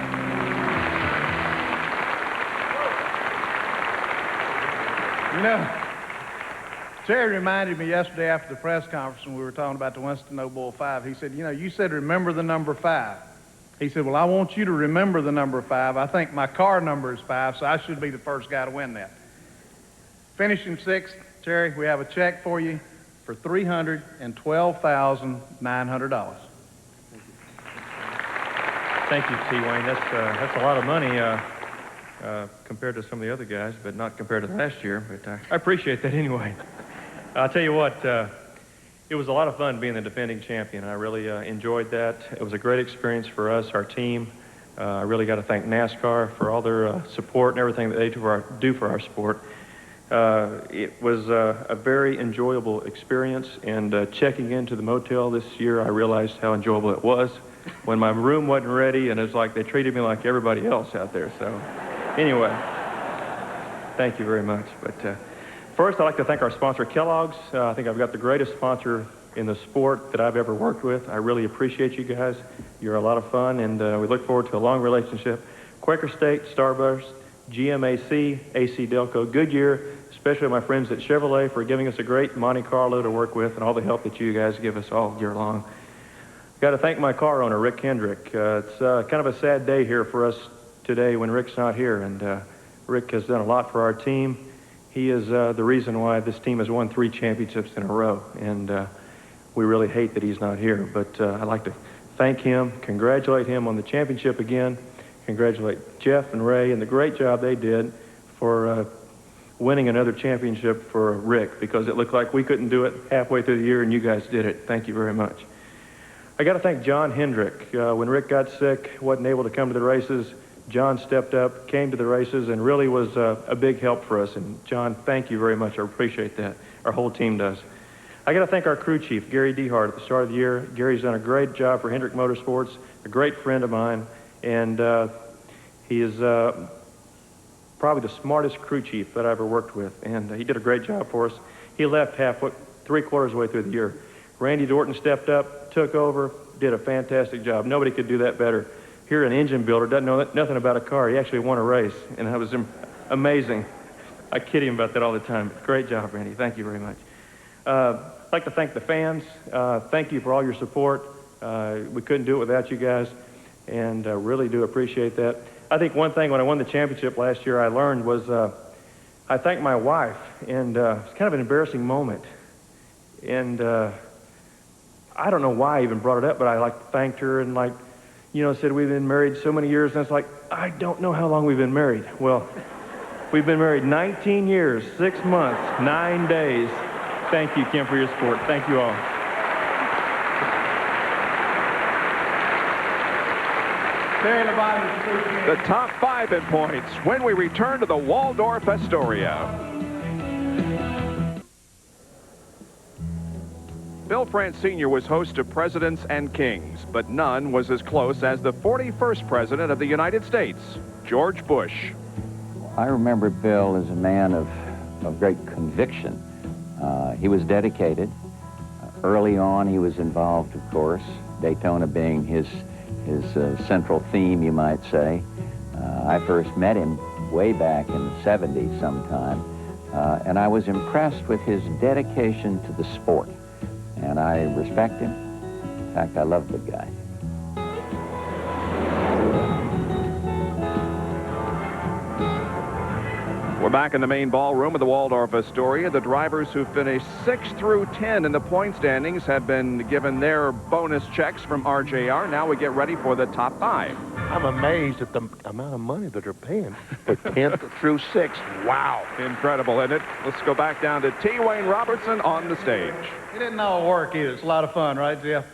Terry reminded me yesterday after the press conference when we were talking about the Winston No Bull 5. He said, you said remember the number 5. He said, well, I want you to remember the number 5. I think my car number is 5, so I should be the first guy to win that. Finishing sixth, Terry, we have a check for you for $312,900. Thank you, T. Wayne. That's a lot of money compared to some of the other guys, but not compared to last year. But I appreciate that anyway. I'll tell you what, It was a lot of fun being the defending champion. I really enjoyed that. It was a great experience for us, our team. I really got to thank NASCAR for all their support and everything that they do for our sport. It was a very enjoyable experience, and checking into the motel this year, I realized how enjoyable it was when my room wasn't ready, and it was like they treated me like everybody else out there. So anyway, thank you very much. But first, I'd like to thank our sponsor, Kellogg's. I think I've got the greatest sponsor in the sport that I've ever worked with. I really appreciate you guys. You're a lot of fun, and we look forward to a long relationship. Quaker State, Starburst, GMAC, AC Delco, Goodyear, especially my friends at Chevrolet for giving us a great Monte Carlo to work with and all the help that you guys give us all year long. Got to thank my car owner, Rick Kendrick. It's kind of a sad day here for us today when Rick's not here, and Rick has done a lot for our team. He is the reason why this team has won 3 championships in a row, and we really hate that he's not here. But I'd like to thank him, congratulate him on the championship again, congratulate Jeff and Ray and the great job they did for winning another championship for Rick, because it looked like we couldn't do it halfway through the year, and you guys did it. Thank you very much. I got to thank John Hendrick. When Rick got sick, wasn't able to come to the races, John stepped up, came to the races, and really was a big help for us. And John, thank you very much. I appreciate that. Our whole team does. I got to thank our crew chief, Gary Dehart, at the start of the year. Gary's done a great job for Hendrick Motorsports, a great friend of mine, and he is probably the smartest crew chief that I ever worked with, and he did a great job for us. He left 3/4 way through the year. Randy Dorton stepped up, took over, did a fantastic job. Nobody could do that better. Here, an engine builder doesn't know nothing about a car. He actually won a race, and that was amazing. I kid him about that all the time. Great job, Randy. Thank you very much. I'd like to thank the fans. Thank you for all your support. We couldn't do it without you guys, and really do appreciate that. I think one thing when I won the championship last year I learned was I thanked my wife, and it's kind of an embarrassing moment. And I don't know why I even brought it up, but I thanked her and said we've been married so many years, and it's like, I don't know how long we've been married. Well, we've been married 19 years, 6 months, 9 days. Thank you, Kim, for your support. Thank you all. The top 5 in points when we return to the Waldorf-Astoria. Bill France Sr. was host of Presidents and Kings, but none was as close as the 41st President of the United States, George Bush. I remember Bill as a man of great conviction. He was dedicated. Early on, he was involved, of course, Daytona being his central theme, you might say. I first met him way back in the 70s sometime, and I was impressed with his dedication to the sport. And I respect him. In fact, I love the guy. We're back in the main ballroom of the Waldorf-Astoria. The drivers who finished 6 through 10 in the point standings have been given their bonus checks from RJR. Now we get ready for the top 5. I'm amazed at the amount of money that they're paying for 10th through 6th. Wow. Incredible, isn't it? Let's go back down to T. Wayne Robertson on the stage. It didn't all work either. It's a lot of fun, right, Jeff?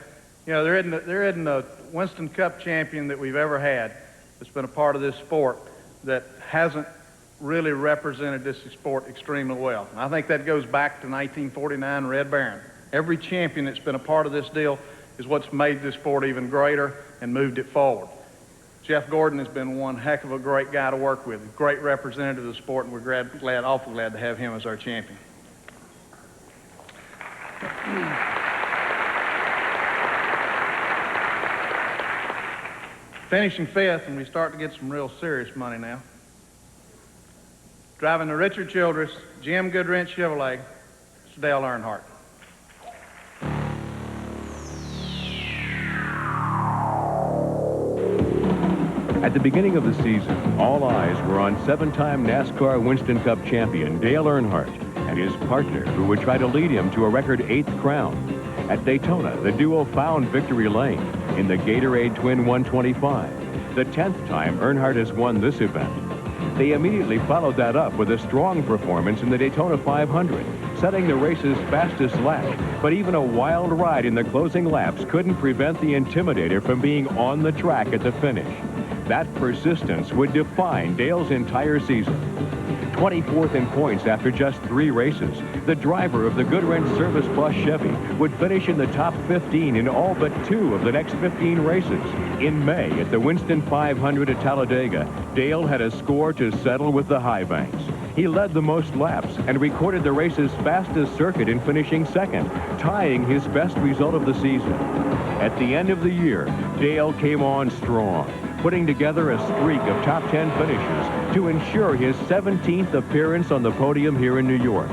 You know, there isn't a Winston Cup champion that we've ever had that's been a part of this sport that hasn't really represented this sport extremely well. And I think that goes back to 1949 Red Baron. Every champion that's been a part of this deal is what's made this sport even greater and moved it forward. Jeff Gordon has been one heck of a great guy to work with, a great representative of the sport, and we're awful glad to have him as our champion. Finishing 5th, and we start to get some real serious money now. Driving the Richard Childress Jim Goodwrench Chevrolet, it's Dale Earnhardt. At the beginning of the season, all eyes were on 7-time NASCAR Winston Cup champion Dale Earnhardt and his partner, who would try to lead him to a record 8th crown. At Daytona, the duo found victory lane in the Gatorade Twin 125, the 10th time Earnhardt has won this event. They immediately followed that up with a strong performance in the Daytona 500, setting the race's fastest lap. But even a wild ride in the closing laps couldn't prevent the Intimidator from being on the track at the finish. That persistence would define Dale's entire season. 24th in points after just 3 races, the driver of the Goodwrench Service Plus Chevy would finish in the top 15 in all but 2 of the next 15 races. In May at the Winston 500 at Talladega, Dale had a score to settle with the high banks. He led the most laps and recorded the race's fastest circuit in finishing second, tying his best result of the season. At the end of the year, Dale came on strong, putting together a streak of top 10 finishes to ensure his 17th appearance on the podium here in New York.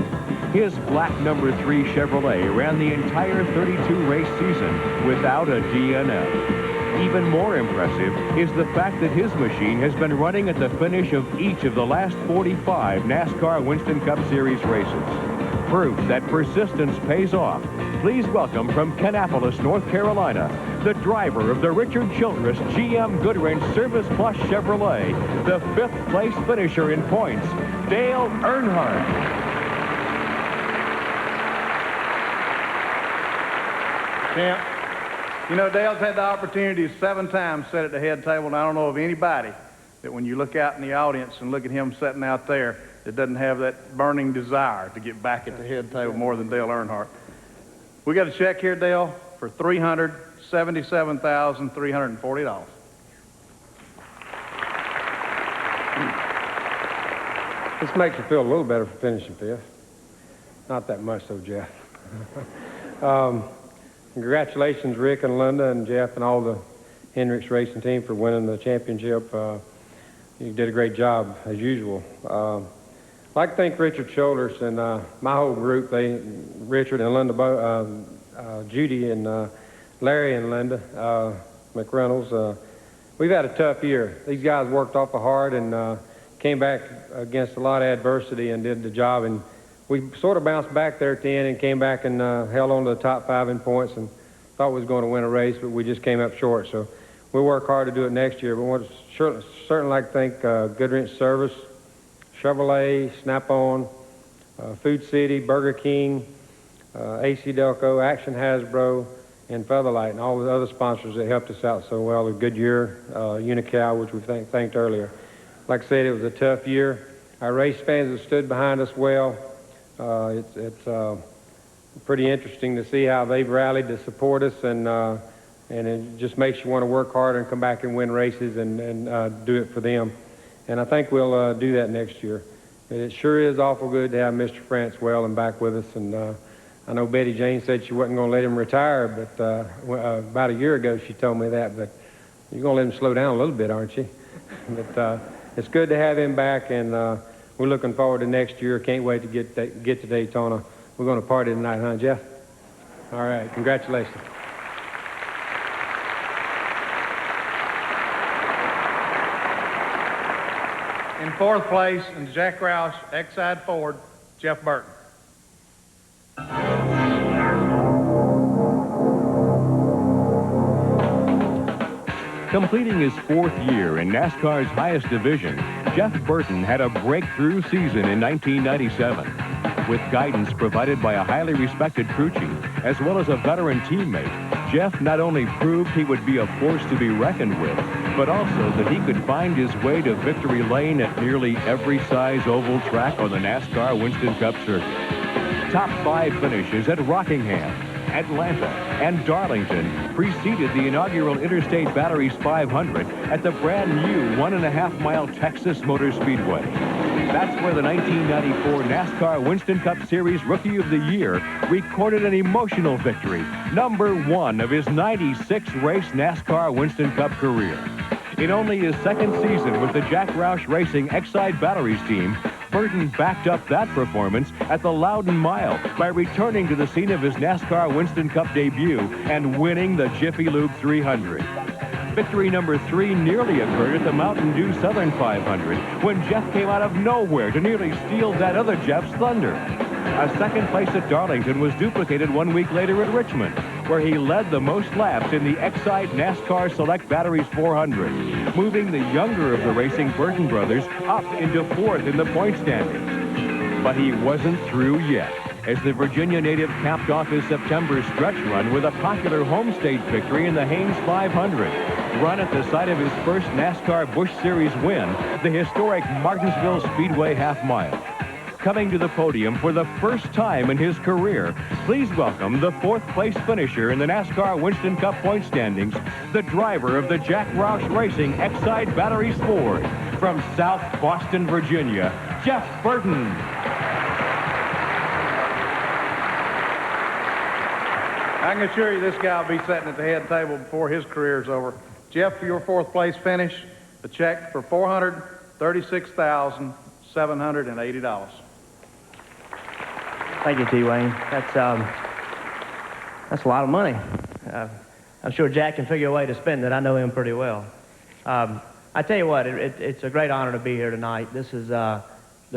His black number 3 Chevrolet ran the entire 32-race season without a DNF. Even more impressive is the fact that his machine has been running at the finish of each of the last 45 NASCAR Winston Cup Series races. Proof that persistence pays off. Please welcome from Kannapolis, North Carolina, the driver of the Richard Childress GM Goodwrench Service Plus Chevrolet, the 5th place finisher in points, Dale Earnhardt. Champ, you know, Dale's had the opportunity 7 times to sit at the head table, and I don't know of anybody that when you look out in the audience and look at him sitting out there that doesn't have that burning desire to get back at the head table more than Dale Earnhardt. We got a check here, Dale, for $377,340. This makes you feel a little better for finishing 5th. Not that much, though, Jeff. Congratulations, Rick and Linda and Jeff and all the Hendricks racing team for winning the championship. You did a great job, as usual. I'd like to thank Richard Childress and my whole group, Richard and Linda, Judy and Larry and Linda McReynolds. We've had a tough year. These guys worked awful hard and came back against a lot of adversity and did the job. And we sort of bounced back there at the end and came back and held on to the top 5 in points and thought we was going to win a race, but we just came up short. So we'll work hard to do it next year. But I want to certainly like to thank Goodwrench Service, Chevrolet, Snap-on, Food City, Burger King, AC Delco, Action Hasbro, and Featherlight, and all the other sponsors that helped us out so well. A Goodyear, Unical, which we thanked earlier. Like I said, it was a tough year. Our race fans have stood behind us well. It's pretty interesting to see how they've rallied to support us, and it just makes you want to work harder and come back and win races and do it for them. And I think we'll do that next year. It sure is awful good to have Mr. France well and back with us. And I know Betty Jane said she wasn't going to let him retire, but about a year ago she told me that. But you're going to let him slow down a little bit, aren't you? But it's good to have him back, and we're looking forward to next year. Can't wait to get to Daytona. We're going to party tonight, huh, Jeff? All right, congratulations. In 4th place, in the Jack Roush Exide Ford, Jeff Burton. Completing his 4th year in NASCAR's highest division, Jeff Burton had a breakthrough season in 1997. With guidance provided by a highly respected crew chief, as well as a veteran teammate, Jeff not only proved he would be a force to be reckoned with, but also that he could find his way to victory lane at nearly every size oval track on the NASCAR Winston Cup circuit. Top 5 finishes at Rockingham, Atlanta, and Darlington preceded the inaugural Interstate Batteries 500 at the brand new 1.5-mile Texas Motor Speedway. That's where the 1994 NASCAR Winston Cup Series Rookie of the Year recorded an emotional victory, number 1 of his 96-race NASCAR Winston Cup career. In only his 2nd season with the Jack Roush Racing Exide Batteries team, Burton backed up that performance at the Loudon Mile by returning to the scene of his NASCAR Winston Cup debut and winning the Jiffy Lube 300. Victory number 3 nearly occurred at the Mountain Dew Southern 500 when Jeff came out of nowhere to nearly steal that other Jeff's thunder. A 2nd place at Darlington was duplicated 1 week later at Richmond, where he led the most laps in the Exide NASCAR Select Batteries 400, moving the younger of the racing Burton brothers up into 4th in the point standings. But he wasn't through yet. as the Virginia native capped off his September stretch run with a popular home stage victory in the Haynes 500. Run at the site of his first NASCAR Busch Series win, the historic Martinsville Speedway half mile. Coming to the podium for the first time in his career, please welcome the fourth-place finisher in the NASCAR Winston Cup point standings, the driver of the Jack Roush Racing Exide Batteries Ford, from South Boston, Virginia, Jeff Burton. I can assure you this guy will be sitting at the head table before his career is over. Jeff, for your fourth-place finish, the check for $436,780. Thank you, T. Wayne. That's a lot of money. I'm sure Jack can figure a way to spend it. I know him pretty well. I tell you what, it's a great honor to be here tonight. This is the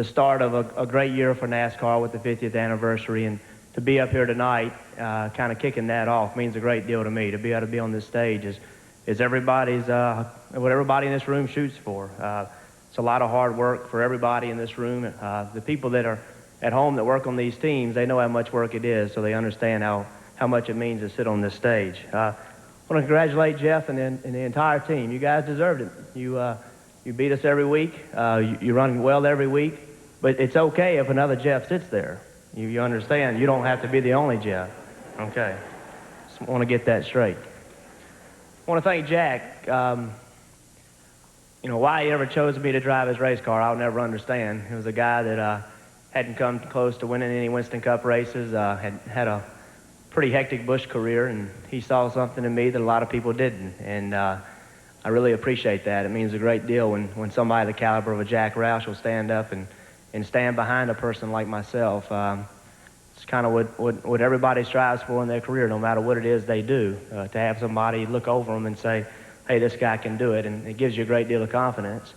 start of a great year for NASCAR with the 50th anniversary, and to be up here tonight, kind of kicking that off, means a great deal to me. To be able to be on this stage is everybody's what everybody in this room shoots for. It's a lot of hard work for everybody in this room. The people that are at home that work on these teams, they know how much work it is, so they understand how much it means to sit on this stage. I want to congratulate Jeff and the entire team. You guys deserved it. You beat us every week. You run well every week, but it's okay if another Jeff sits there. You understand? You don't have to be the only Jeff. Okay. Just want to get that straight. I want to thank Jack. You know, why he ever chose me to drive his race car, I'll never understand. He was a guy that hadn't come close to winning any Winston Cup races, had a pretty hectic Busch career, and he saw something in me that a lot of people didn't. And I really appreciate that. It means a great deal when somebody the caliber of a Jack Roush will stand up and stand behind a person like myself. It's kind of what everybody strives for in their career, no matter what it is they do, to have somebody look over them and say, hey, this guy can do it, and it gives you a great deal of confidence.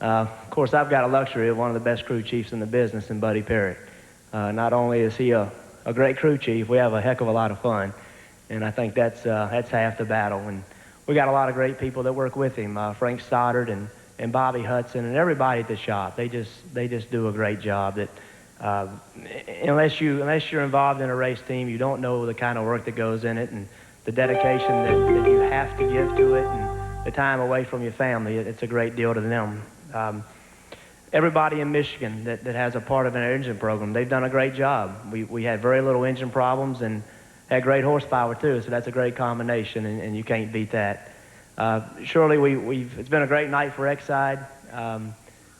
Of course, I've got a luxury of one of the best crew chiefs in the business in Buddy Parrott. Not only is he a great crew chief, we have a heck of a lot of fun, and I think that's half the battle. And we got a lot of great people that work with him, Frank Stoddard and Bobby Hudson and everybody at the shop. They just do a great job. That unless you're involved in a race team, you don't know the kind of work that goes in it and the dedication that you have to give to it, and the time away from your family. It's a great deal to them. Everybody in Michigan that has a part of an engine program, they've done a great job. We had very little engine problems and had great horsepower too, so that's a great combination, and you can't beat that. Surely it's been a great night for Exide.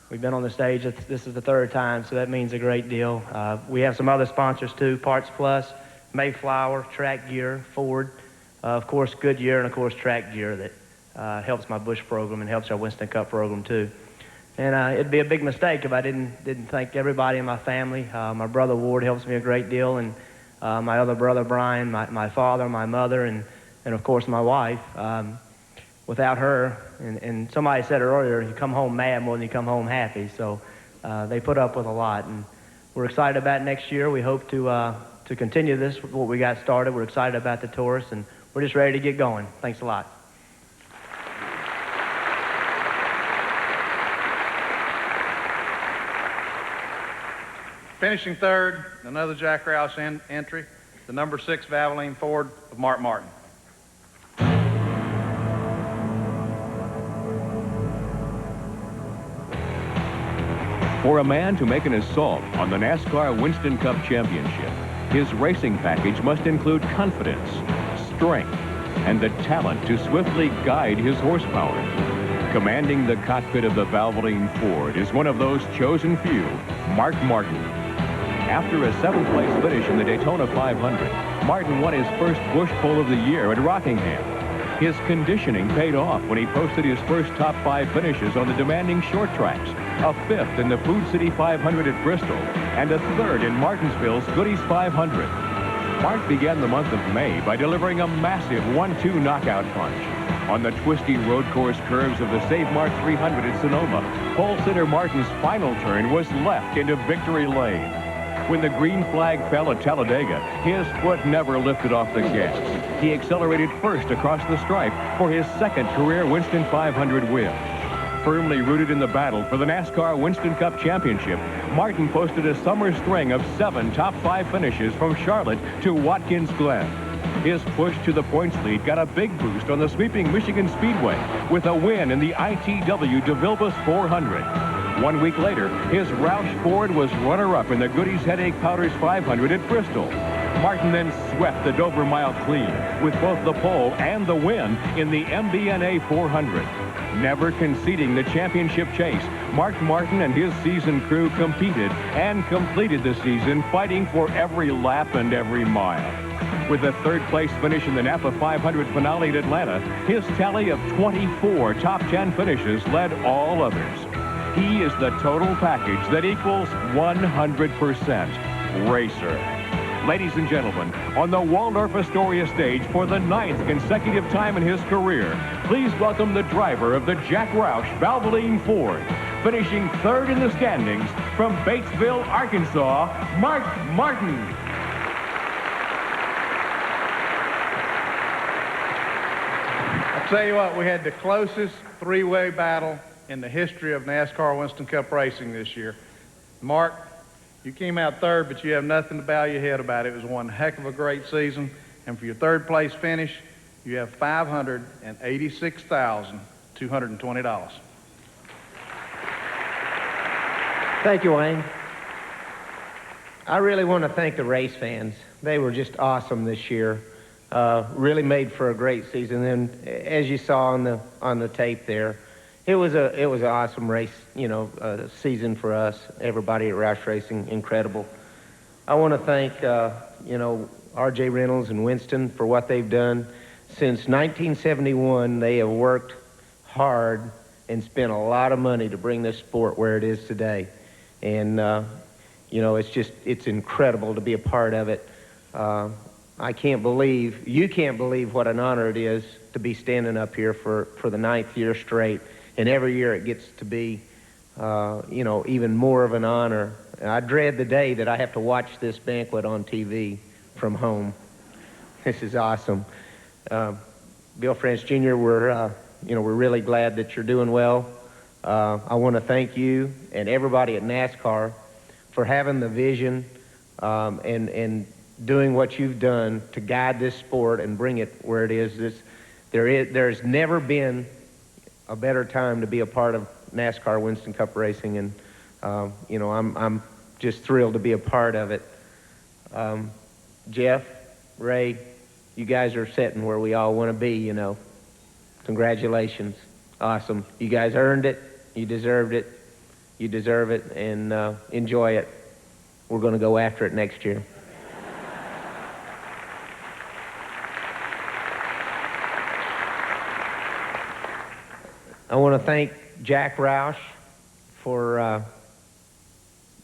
We've been on the stage. This is the third time, so that means a great deal. We have some other sponsors too, Parts Plus, Mayflower, Track Gear, Ford, of course Goodyear, and of course Track Gear that helps my Busch program and helps our Winston Cup program too. And it'd be a big mistake if I didn't thank everybody in my family. My brother Ward helps me a great deal, and my other brother Brian, my father, my mother, and of course my wife. Without her, and somebody said earlier, you come home mad more than you come home happy. So they put up with a lot, and we're excited about next year. We hope to continue this, what we got started. We're excited about the Taurus, and we're just ready to get going. Thanks a lot. Finishing third, another Jack Roush entry, the number 6 Valvoline Ford of Mark Martin. For a man to make an assault on the NASCAR Winston Cup Championship, his racing package must include confidence, strength, and the talent to swiftly guide his horsepower. Commanding the cockpit of the Valvoline Ford is one of those chosen few, Mark Martin. After a 7th-place finish in the Daytona 500, Martin won his first Busch Pole of the year at Rockingham. His conditioning paid off when he posted his first top 5 finishes on the demanding short tracks, a 5th in the Food City 500 at Bristol, and a 3rd in Martinsville's Goodies 500. Mark began the month of May by delivering a massive 1-2 knockout punch. On the twisty road course curves of the Save Mart 300 at Sonoma, pole sitter Martin's final turn was left into victory lane. When the green flag fell at Talladega, his foot never lifted off the gas. He accelerated first across the stripe for his 2nd career Winston 500 win. Firmly rooted in the battle for the NASCAR Winston Cup Championship, Martin posted a summer string of 7 top 5 finishes from Charlotte to Watkins Glen. His push to the points lead got a big boost on the sweeping Michigan Speedway with a win in the ITW DeVilbiss 400. 1 week later, his Roush Ford was runner-up in the Goody's Headache Powders 500 at Bristol. Martin then swept the Dover Mile clean with both the pole and the win in the MBNA 400. Never conceding the championship chase, Mark Martin and his season crew competed and completed the season fighting for every lap and every mile. With a third-place finish in the Napa 500 finale at Atlanta, his tally of 24 top 10 finishes led all others. He is the total package that equals 100% racer. Ladies and gentlemen, on the Waldorf-Astoria stage for the 9th consecutive time in his career, please welcome the driver of the Jack Roush Valvoline Ford, finishing 3rd in the standings from Batesville, Arkansas, Mark Martin. I'll tell you what, we had the closest 3-way battle in the history of NASCAR Winston Cup racing this year. Mark, you came out 3rd, but you have nothing to bow your head about. It was one heck of a great season. And for your 3rd place finish, you have $586,220. Thank you, Wayne. I really want to thank the race fans. They were just awesome this year. Really made for a great season. And as you saw on the tape there, it was an awesome race, season for us. Everybody at Roush Racing, incredible. I want to thank, R.J. Reynolds and Winston for what they've done. Since 1971, they have worked hard and spent a lot of money to bring this sport where it is today. And, it's incredible to be a part of it. You can't believe what an honor it is to be standing up here for the 9th year straight. And every year it gets to be, even more of an honor. And I dread the day that I have to watch this banquet on TV from home. This is awesome. Bill France Jr., we're really glad that you're doing well. I want to thank you and everybody at NASCAR for having the vision and doing what you've done to guide this sport and bring it where it is. There's never been a better time to be a part of NASCAR Winston Cup racing, and I'm just thrilled to be a part of it. Jeff, Ray, you guys are sitting where we all want to be. Congratulations, awesome. You guys earned it. You deserved it. You deserve it, and enjoy it. We're going to go after it next year. I want to thank Jack Roush for,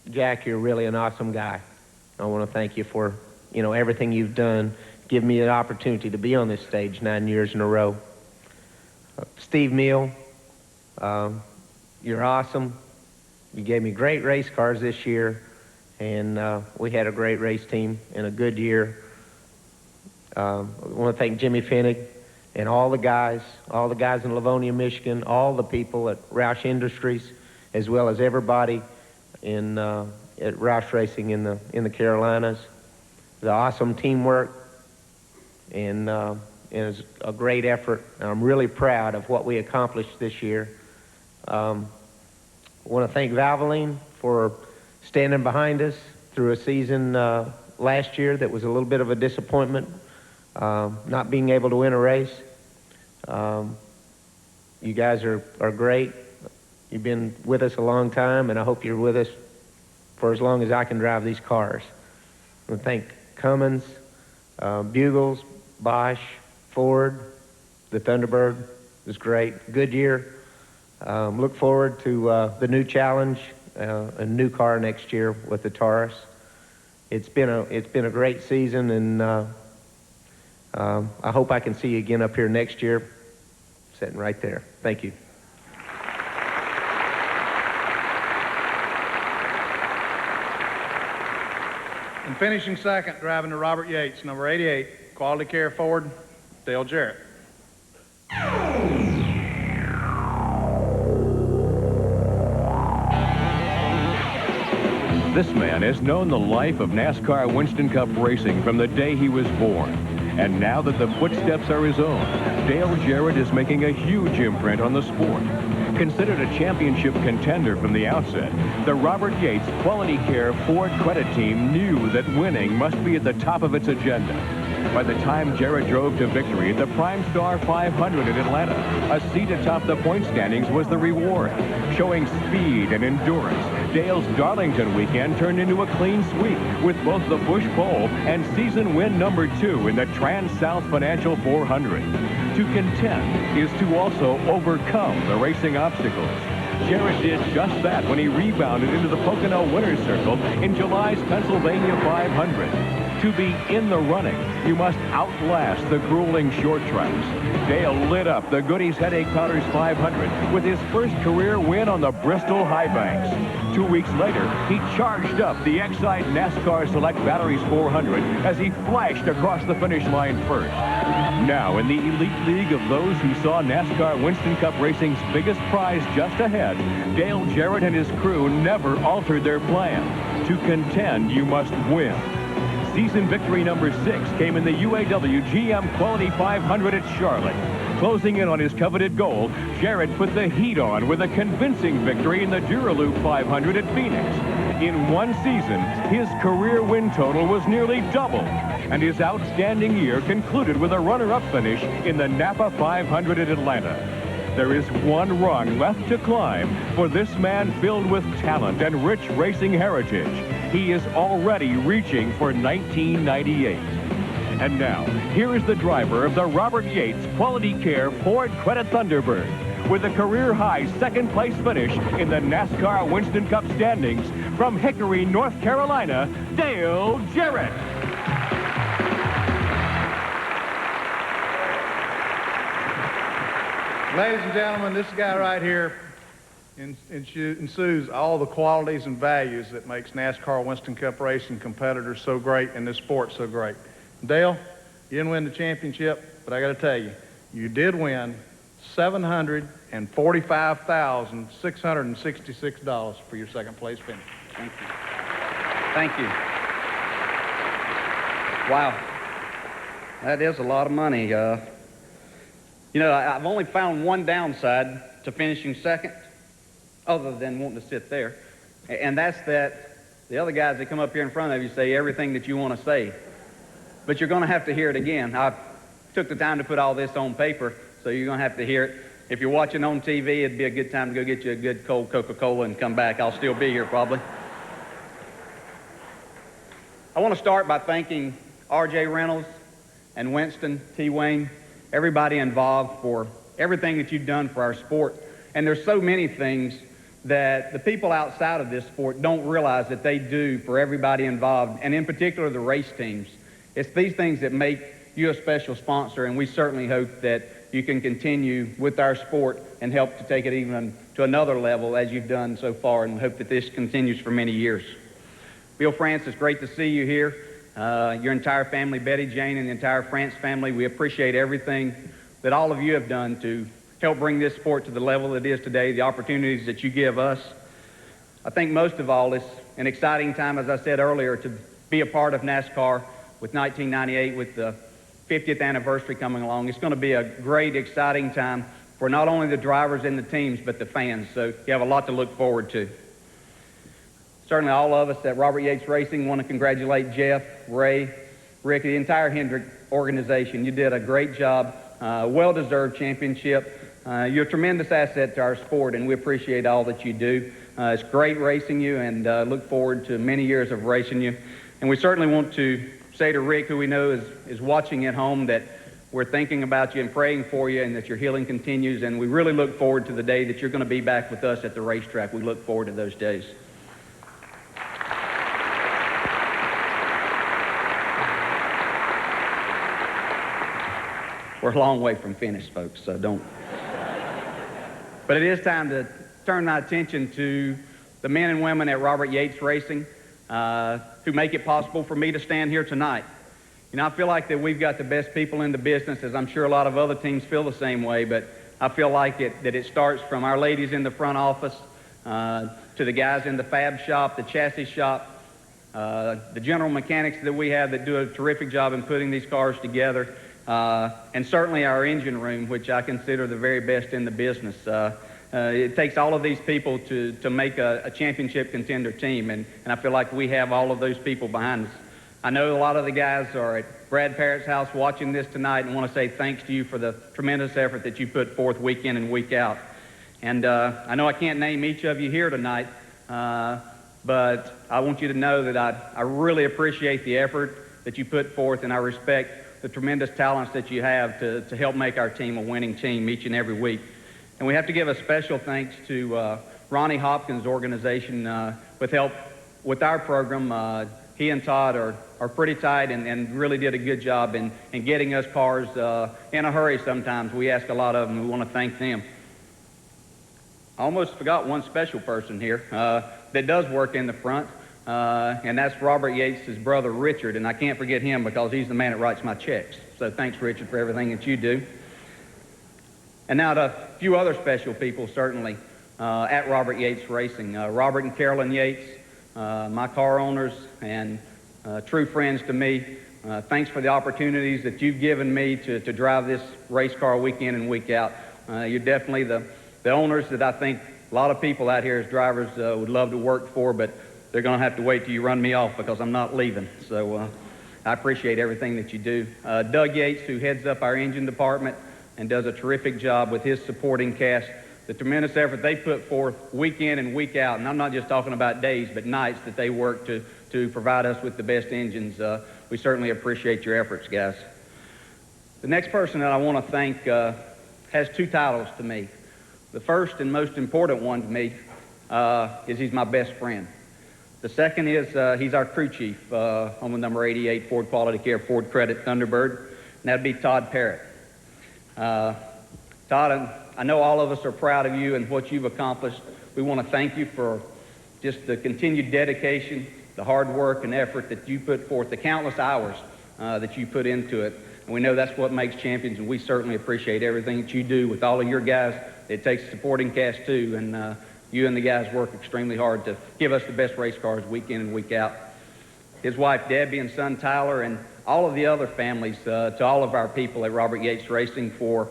Jack, you're really an awesome guy. I want to thank you for, everything you've done, giving me an opportunity to be on this stage 9 years in a row. Steve Meal, you're awesome. You gave me great race cars this year, and we had a great race team and a good year. I want to thank Jimmy Finnig and all the guys in Livonia, Michigan, all the people at Roush Industries, as well as everybody at Roush Racing in the Carolinas. The awesome teamwork, and it's a great effort. And I'm really proud of what we accomplished this year. I want to thank Valvoline for standing behind us through a season last year that was a little bit of a disappointment, not being able to win a race. You guys are great. You've been with us a long time, and I hope you're with us for as long as I can drive these cars. I want to thank Cummins, Bugles, Bosch, Ford, the Thunderbird. It was great. Goodyear. Look forward to the new challenge, a new car next year with the Taurus. It's been a great season, and I hope I can see you again up here next year, sitting right there. Thank you. And finishing second, driving to Robert Yates, number 88, Quality Care Ford, Dale Jarrett. This man has known the life of NASCAR Winston Cup racing from the day he was born. And now that the footsteps are his own, Dale Jarrett is making a huge imprint on the sport. Considered a championship contender from the outset, the Robert Yates Quality Care Ford Credit Team knew that winning must be at the top of its agenda. By the time Jarrett drove to victory at the Prime Star 500 in Atlanta, a seat atop the point standings was the reward. Showing speed and endurance, Dale's Darlington weekend turned into a clean sweep with both the Busch Pole and season win number 2 in the Trans-South Financial 400. To contend is to also overcome the racing obstacles. Jarrett did just that when he rebounded into the Pocono Winner's Circle in July's Pennsylvania 500. To be in the running, you must outlast the grueling short tracks. Dale lit up the Goodies Headache Powders 500 with his first career win on the Bristol High Banks. 2 weeks later, he charged up the Exide NASCAR Select Batteries 400 as he flashed across the finish line first. Now, in the elite league of those who saw NASCAR Winston Cup Racing's biggest prize just ahead, Dale Jarrett and his crew never altered their plan. To contend, you must win. Season victory number 6 came in the UAW GM Quality 500 at Charlotte. Closing in on his coveted goal, Jarrett put the heat on with a convincing victory in the Duraloop 500 at Phoenix. In one season, his career win total was nearly double, and his outstanding year concluded with a runner-up finish in the Napa 500 at Atlanta. There is one rung left to climb for this man filled with talent and rich racing heritage. He is already reaching for 1998. And now, here is the driver of the Robert Yates Quality Care Ford Credit Thunderbird with a career-high second-place finish in the NASCAR Winston Cup standings from Hickory, North Carolina, Dale Jarrett. Ladies and gentlemen, this guy right here ensues all the qualities and values that makes NASCAR Winston Cup racing competitors so great and this sport so great. Dale, you didn't win the championship, but I got to tell you, you did win $745,666 for your second place finish. Thank you. Thank you. Wow. That is a lot of money. You know, I've only found one downside to finishing second, other than wanting to sit there, and that's that the other guys that come up here in front of you say everything that you want to say, but you're going to have to hear it again. I took the time to put all this on paper, so you're going to have to hear it. If you're watching on TV, it'd be a good time to go get you a good cold Coca-Cola and come back. I'll still be here probably. I want to start by thanking R.J. Reynolds and Winston, T. Wayne, everybody involved for everything that you've done for our sport. And there's so many things that the people outside of this sport don't realize that they do for everybody involved, and in particular the race teams. It's these things that make you a special sponsor, and we certainly hope that you can continue with our sport and help to take it even to another level as you've done so far, and hope that this continues for many years. Bill France, it's great to see you here. Your entire family, Betty, Jane, and the entire France family, we appreciate everything that all of you have done to help bring this sport to the level it is today, the opportunities that you give us. I think most of all, it's an exciting time, as I said earlier, to be a part of NASCAR with 1998, with the 50th anniversary coming along. It's going to be a great, exciting time for not only the drivers and the teams, but the fans. So you have a lot to look forward to. Certainly all of us at Robert Yates Racing want to congratulate Jeff, Ray, Rick, the entire Hendrick organization. You did a great job, well-deserved championship. You're a tremendous asset to our sport, and we appreciate all that you do. It's great racing you, and look forward to many years of racing you. And we certainly want to say to Rick, who we know is watching at home, that we're thinking about you and praying for you, and that your healing continues. And we really look forward to the day that you're going to be back with us at the racetrack. We look forward to those days. We're a long way from finished, folks, so don't. But it is time to turn my attention to the men and women at Robert Yates Racing who make it possible for me to stand here tonight. You know, I feel like that we've got the best people in the business, as I'm sure a lot of other teams feel the same way, but I feel like that it starts from our ladies in the front office, to the guys in the fab shop, the chassis shop, the general mechanics that we have that do a terrific job in putting these cars together, and certainly our engine room, which I consider the very best in the business. It takes all of these people to make a championship contender team, and I feel like we have all of those people behind us. I know a lot of the guys are at Brad Parrott's house watching this tonight and want to say thanks to you for the tremendous effort that you put forth week in and week out. And I know I can't name each of you here tonight, but I want you to know that I really appreciate the effort that you put forth, and I respect the tremendous talents that you have to help make our team a winning team each and every week. And we have to give a special thanks to Ronnie Hopkins' organization with help with our program. He and Todd are pretty tight and really did a good job in getting us cars in a hurry sometimes. We ask a lot of them. We want to thank them. I almost forgot one special person here that does work in the front, and that's Robert Yates' brother, Richard, and I can't forget him because he's the man that writes my checks. So thanks, Richard, for everything that you do. And now to a few other special people, certainly, at Robert Yates Racing. Robert and Carolyn Yates, my car owners and true friends to me. Thanks for the opportunities that you've given me to drive this race car week in and week out. You're definitely the owners that I think a lot of people out here as drivers would love to work for, but they're going to have to wait till you run me off because I'm not leaving. So I appreciate everything that you do. Doug Yates, who heads up our engine department and does a terrific job with his supporting cast, the tremendous effort they put forth week in and week out, and I'm not just talking about days, but nights that they work to provide us with the best engines. We certainly appreciate your efforts, guys. The next person that I want to thank has two titles to me. The first and most important one to me is he's my best friend. The second is he's our crew chief on the number 88 Ford Quality Care Ford Credit Thunderbird, and that'd be Todd Parrott. Todd, I know all of us are proud of you and what you've accomplished. We want to thank you for just the continued dedication, the hard work and effort that you put forth, the countless hours that you put into it. And we know that's what makes champions, and we certainly appreciate everything that you do with all of your guys. It takes a supporting cast too, and you and the guys work extremely hard to give us the best race cars week in and week out. His wife Debbie and son Tyler and all of the other families, to all of our people at Robert Yates Racing for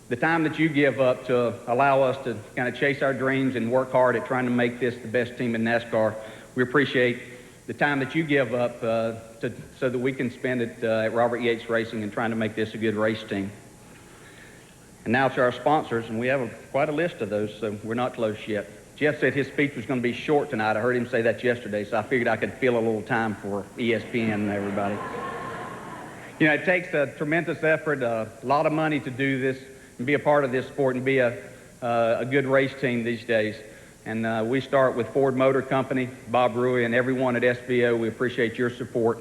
the time that you give up to allow us to kind of chase our dreams and work hard at trying to make this the best team in NASCAR. We appreciate the time that you give up so that we can spend it at Robert Yates Racing and trying to make this a good race team. And now to our sponsors, and we have quite a list of those, so we're not close yet. Jeff said his speech was going to be short tonight. I heard him say that yesterday, so I figured I could fill a little time for ESPN and everybody. You know, it takes a tremendous effort, a lot of money to do this and be a part of this sport and be a good race team these days. And we start with Ford Motor Company, Bob Rui, and everyone at SBO. We appreciate your support.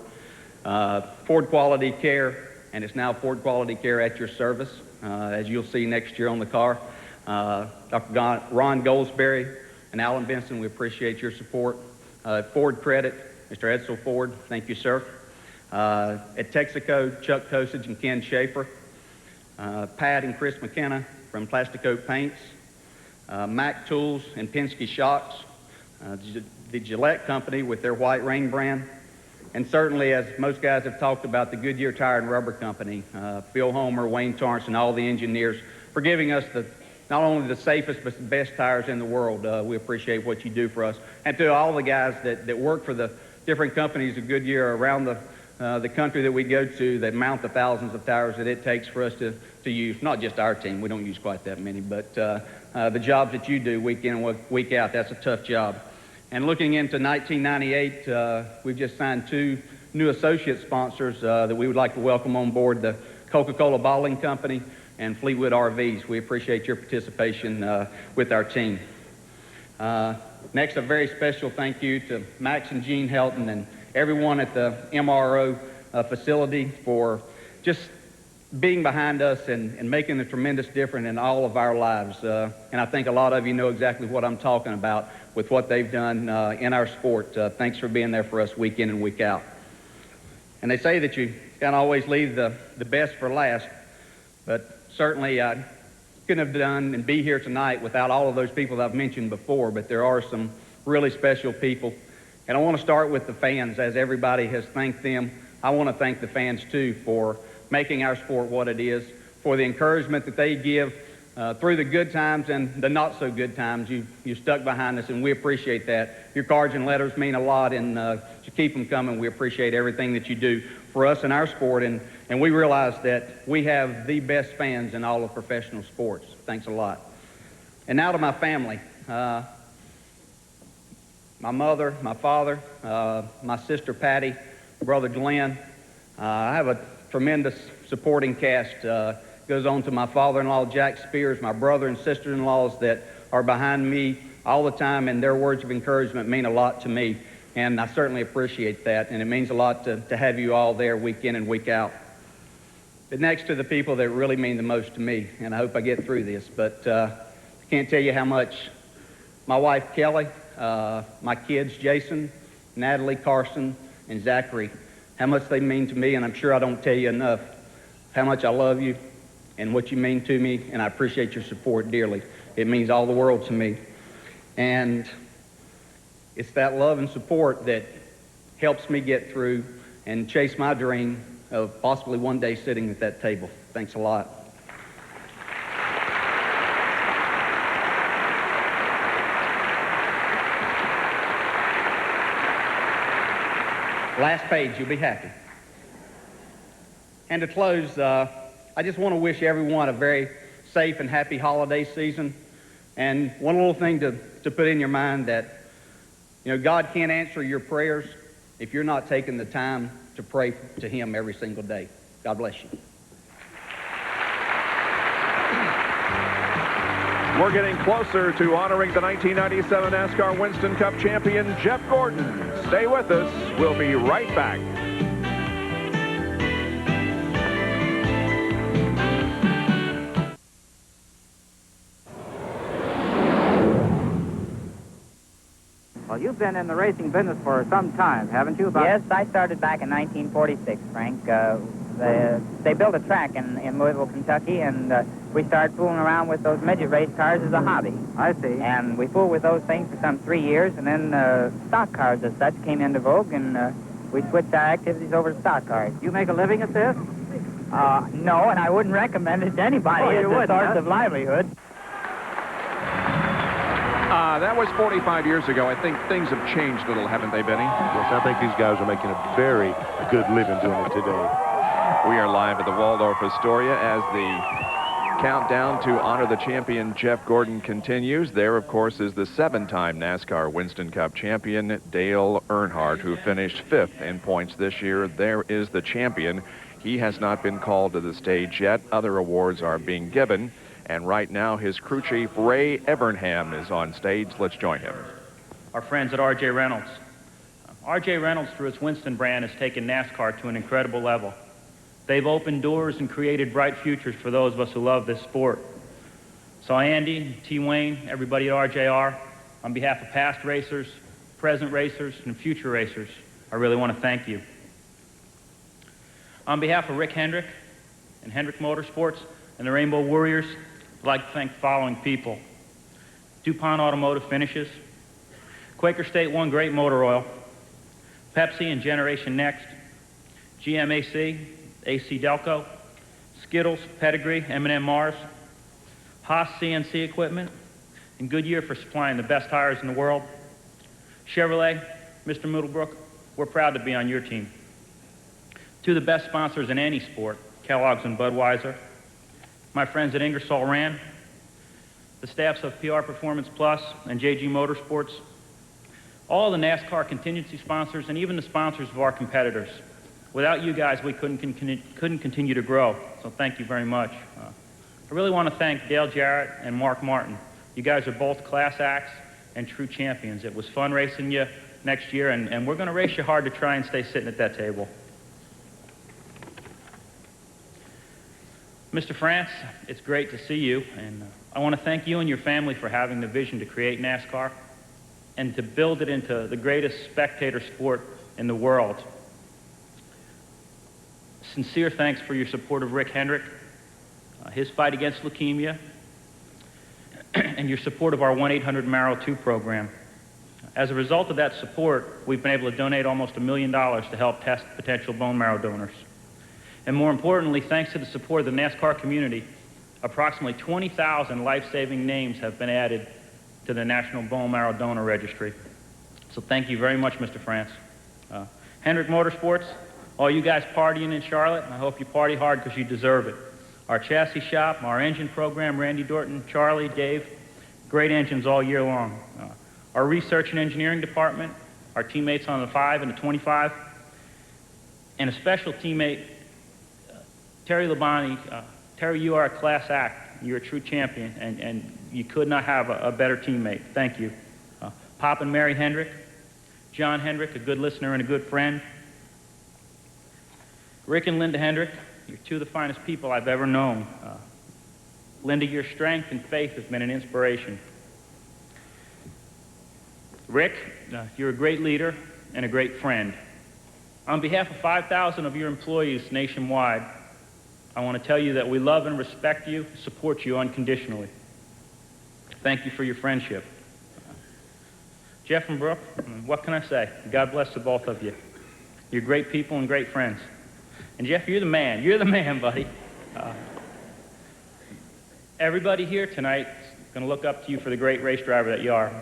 Ford Quality Care, and it's now Ford Quality Care at your service, as you'll see next year on the car. Dr. Ron Goldsberry and Alan Benson, we appreciate your support. Ford Credit, Mr. Edsel Ford, thank you, sir. At Texaco, Chuck Kosich and Ken Schaefer. Pat and Chris McKenna from Plasticoat Paints. Mac Tools and Penske Shocks. The Gillette Company with their White Rain brand. And certainly, as most guys have talked about, the Goodyear Tire and Rubber Company, Phil Homer, Wayne Torrance, and all the engineers for giving us not only the safest but the best tires in the world. We appreciate what you do for us. And to all the guys that work for the different companies of Goodyear around the country that we go to that mount the thousands of tires that it takes for us to use, not just our team, we don't use quite that many, but the jobs that you do week in and week out, that's a tough job. And looking into 1998, we've just signed 2 new associate sponsors that we would like to welcome on board, the Coca-Cola Bottling Company and Fleetwood RVs. We appreciate your participation with our team. Next, a very special thank you to Max and Gene Helton and everyone at the MRO facility for just being behind us and making a tremendous difference in all of our lives. And I think a lot of you know exactly what I'm talking about with what they've done in our sport. Thanks for being there for us week in and week out. And they say that you can't always leave the best for last, but certainly I couldn't have done and be here tonight without all of those people that I've mentioned before, but there are some really special people. And I want to start with the fans. As everybody has thanked them, I want to thank the fans too for making our sport what it is, for the encouragement that they give through the good times and the not so good times. You stuck behind us, and we appreciate that. Your cards and letters mean a lot, and to keep them coming, we appreciate everything that you do for us in our sport, and we realize that we have the best fans in all of professional sports. Thanks a lot. And now to my family. My mother, my father, my sister Patty, brother Glenn. I have a tremendous supporting cast. Goes on to my father-in-law, Jack Spears, my brother and sister-in-laws that are behind me all the time, and their words of encouragement mean a lot to me, and I certainly appreciate that, and it means a lot to have you all there week in and week out. But next to the people that really mean the most to me, and I hope I get through this, but I can't tell you how much my wife, Kelly, my kids, Jason, Natalie, Carson, and Zachary, how much they mean to me, and I'm sure I don't tell you enough how much I love you and what you mean to me, and I appreciate your support dearly. It means all the world to me. And it's that love and support that helps me get through and chase my dream of possibly one day sitting at that table. Thanks a lot. Last page, you'll be happy. And to close, I just want to wish everyone a very safe and happy holiday season. And one little thing to put in your mind that, God can't answer your prayers if you're not taking the time to pray to Him every single day. God bless you. We're getting closer to honoring the 1997 NASCAR Winston Cup champion, Jeff Gordon. Stay with us. We'll be right back. Well, you've been in the racing business for some time, haven't you? Yes, I started back in 1946, Frank. They built a track in Louisville, Kentucky, and we started fooling around with those midget race cars as a hobby. I see. And we fooled with those things for some 3 years, and then stock cars as such came into vogue, and we switched our activities over to stock cars. You make a living at this? No, and I wouldn't recommend it to anybody as a source of livelihood. That was 45 years ago. I think things have changed a little, haven't they, Benny? Yes, I think these guys are making a very good living doing it today. We are live at the Waldorf-Astoria as the countdown to honor the champion Jeff Gordon continues. There, of course, is the 7-time NASCAR Winston Cup champion, Dale Earnhardt, who finished 5th in points this year. There is the champion. He has not been called to the stage yet. Other awards are being given. And right now, his crew chief, Ray Evernham, is on stage. Let's join him. Our friends at R.J. Reynolds. R.J. Reynolds, through its Winston brand, has taken NASCAR to an incredible level. They've opened doors and created bright futures for those of us who love this sport. So Andy, T. Wayne, everybody at RJR, on behalf of past racers, present racers, and future racers, I really want to thank you. On behalf of Rick Hendrick and Hendrick Motorsports and the Rainbow Warriors, I'd like to thank the following people. DuPont Automotive Finishes, Quaker State One Great Motor Oil, Pepsi and Generation Next, GMAC, AC Delco, Skittles, Pedigree, M&M Mars, Haas CNC Equipment, and Goodyear for supplying the best tires in the world. Chevrolet, Mr. Middlebrook, we're proud to be on your team. To the best sponsors in any sport, Kellogg's and Budweiser, my friends at Ingersoll Rand, the staffs of PR Performance Plus and JG Motorsports, all the NASCAR contingency sponsors, and even the sponsors of our competitors. Without you guys, we couldn't continue to grow, so thank you very much. I really want to thank Dale Jarrett and Mark Martin. You guys are both class acts and true champions. It was fun racing you next year, and we're going to race you hard to try and stay sitting at that table. Mr. France, it's great to see you, and I want to thank you and your family for having the vision to create NASCAR and to build it into the greatest spectator sport in the world. Sincere thanks for your support of Rick Hendrick, his fight against leukemia, and your support of our 1-800-MARROW-2 program. As a result of that support, we've been able to donate almost $1 million to help test potential bone marrow donors. And more importantly, thanks to the support of the NASCAR community, approximately 20,000 life-saving names have been added to the National Bone Marrow Donor Registry. So thank you very much, Mr. France. Hendrick Motorsports, all you guys partying in Charlotte, I hope you party hard because you deserve it. Our chassis shop, our engine program, Randy Dorton, Charlie, Dave, great engines all year long. Our research and engineering department, our teammates on the 5 and the 25, and a special teammate, Terry Labonte. Terry, you are a class act. You're a true champion, and you could not have a better teammate. Thank you. Pop and Mary Hendrick, John Hendrick, a good listener and a good friend. Rick and Linda Hendrick, you're two of the finest people I've ever known. Linda, your strength and faith have been an inspiration. Rick, you're a great leader and a great friend. On behalf of 5,000 of your employees nationwide, I want to tell you that we love and respect you, support you unconditionally. Thank you for your friendship. Jeff and Brooke, what can I say? God bless the both of you. You're great people and great friends. And Jeff, you're the man. You're the man, buddy. Everybody here tonight is going to look up to you for the great race driver that you are.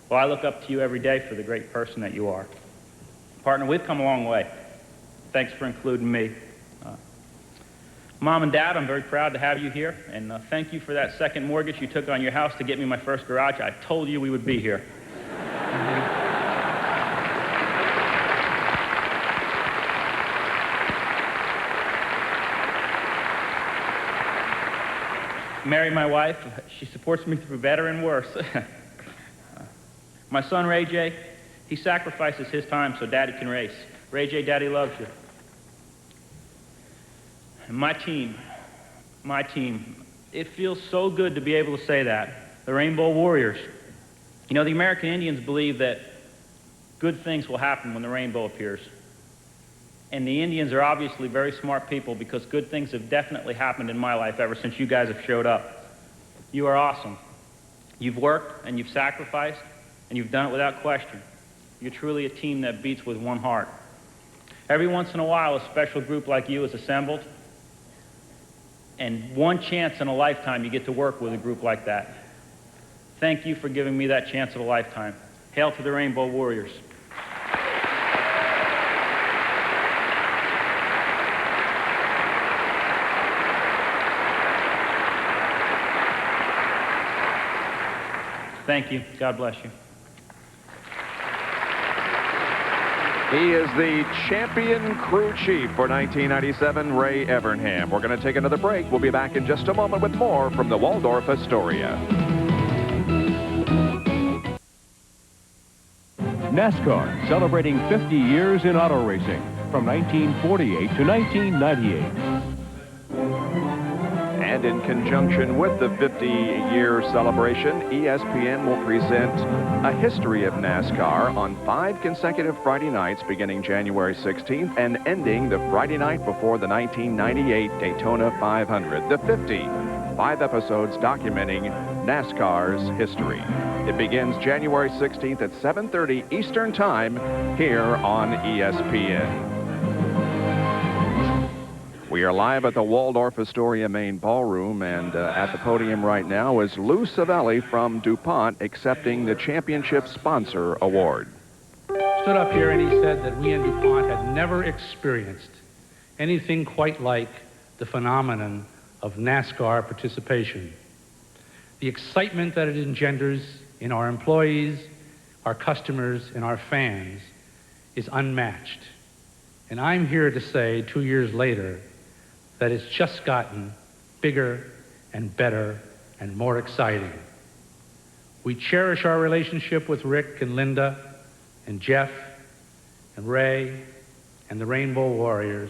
Well, I look up to you every day for the great person that you are. Partner, we've come a long way. Thanks for including me. Mom and Dad, I'm very proud to have you here, and thank you for that second mortgage you took on your house to get me my first garage. I told you we would be here. Mary, my wife, she supports me through better and worse. My son, Ray J, he sacrifices his time so Daddy can race. Ray J, Daddy loves you. And my team, it feels so good to be able to say that. The Rainbow Warriors. You know, the American Indians believe that good things will happen when the rainbow appears. And the Indians are obviously very smart people because good things have definitely happened in my life ever since you guys have showed up. You are awesome. You've worked and you've sacrificed and you've done it without question. You're truly a team that beats with one heart. Every once in a while, a special group like you is assembled, and one chance in a lifetime you get to work with a group like that. Thank you for giving me that chance of a lifetime. Hail to the Rainbow Warriors. Thank you. God bless you. He is the champion crew chief for 1997, Ray Evernham. We're going to take another break. We'll be back in just a moment with more from the Waldorf-Astoria. NASCAR, celebrating 50 years in auto racing, from 1948 to 1998. And in conjunction with the 50-year celebration, ESPN will present a history of NASCAR on 5 consecutive Friday nights beginning January 16th and ending the Friday night before the 1998 Daytona 500. The 50, 5 episodes documenting NASCAR's history. It begins January 16th at 7:30 Eastern Time here on ESPN. We are live at the Waldorf-Astoria main ballroom, and at the podium right now is Lou Savelli from DuPont accepting the championship sponsor award. Stood up here and he said that we in DuPont had never experienced anything quite like the phenomenon of NASCAR participation. The excitement that it engenders in our employees, our customers, and our fans is unmatched. And I'm here to say 2 years later that it's just gotten bigger and better and more exciting. We cherish our relationship with Rick and Linda and Jeff and Ray and the Rainbow Warriors,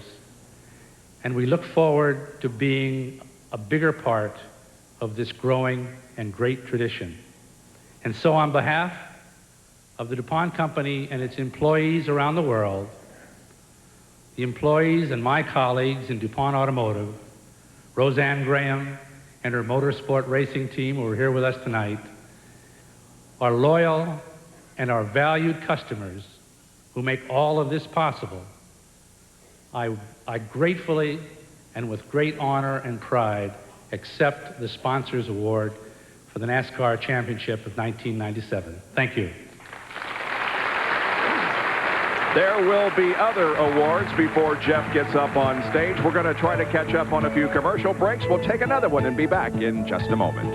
and we look forward to being a bigger part of this growing and great tradition. And so on behalf of the DuPont Company and its employees around the world, the employees and my colleagues in DuPont Automotive, Roseanne Graham and her motorsport racing team who are here with us tonight, our loyal and our valued customers who make all of this possible, I gratefully and with great honor and pride accept the Sponsors Award for the NASCAR Championship of 1997. Thank you. There will be other awards before Jeff gets up on stage. We're going to try to catch up on a few commercial breaks. We'll take another one and be back in just a moment.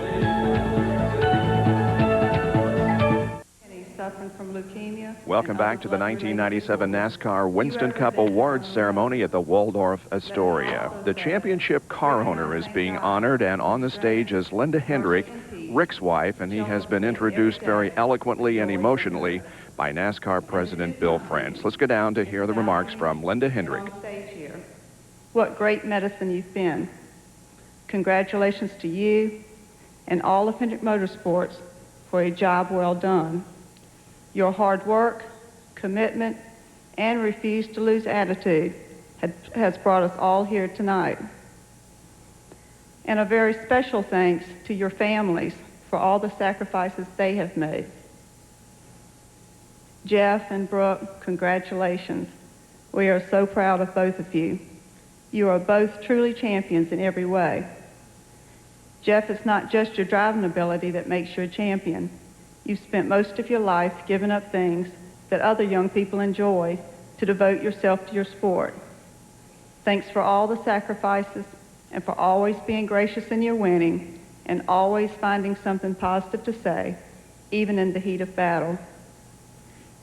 Suffering from leukemia. Welcome back to the 1997 NASCAR Winston Cup Awards ceremony at the Waldorf-Astoria. The championship car owner is being honored, and on the stage is Linda Hendrick, Rick's wife, and he has been introduced very eloquently and emotionally by NASCAR President Bill France. Let's go down to hear the remarks from Linda Hendrick. What great medicine you've been. Congratulations to you and all of Hendrick Motorsports for a job well done. Your hard work, commitment, and refuse to lose attitude has brought us all here tonight. And a very special thanks to your families for all the sacrifices they have made. Jeff and Brooke, congratulations. We are so proud of both of you. You are both truly champions in every way. Jeff, it's not just your driving ability that makes you a champion. You've spent most of your life giving up things that other young people enjoy to devote yourself to your sport. Thanks for all the sacrifices and for always being gracious in your winning and always finding something positive to say, even in the heat of battle.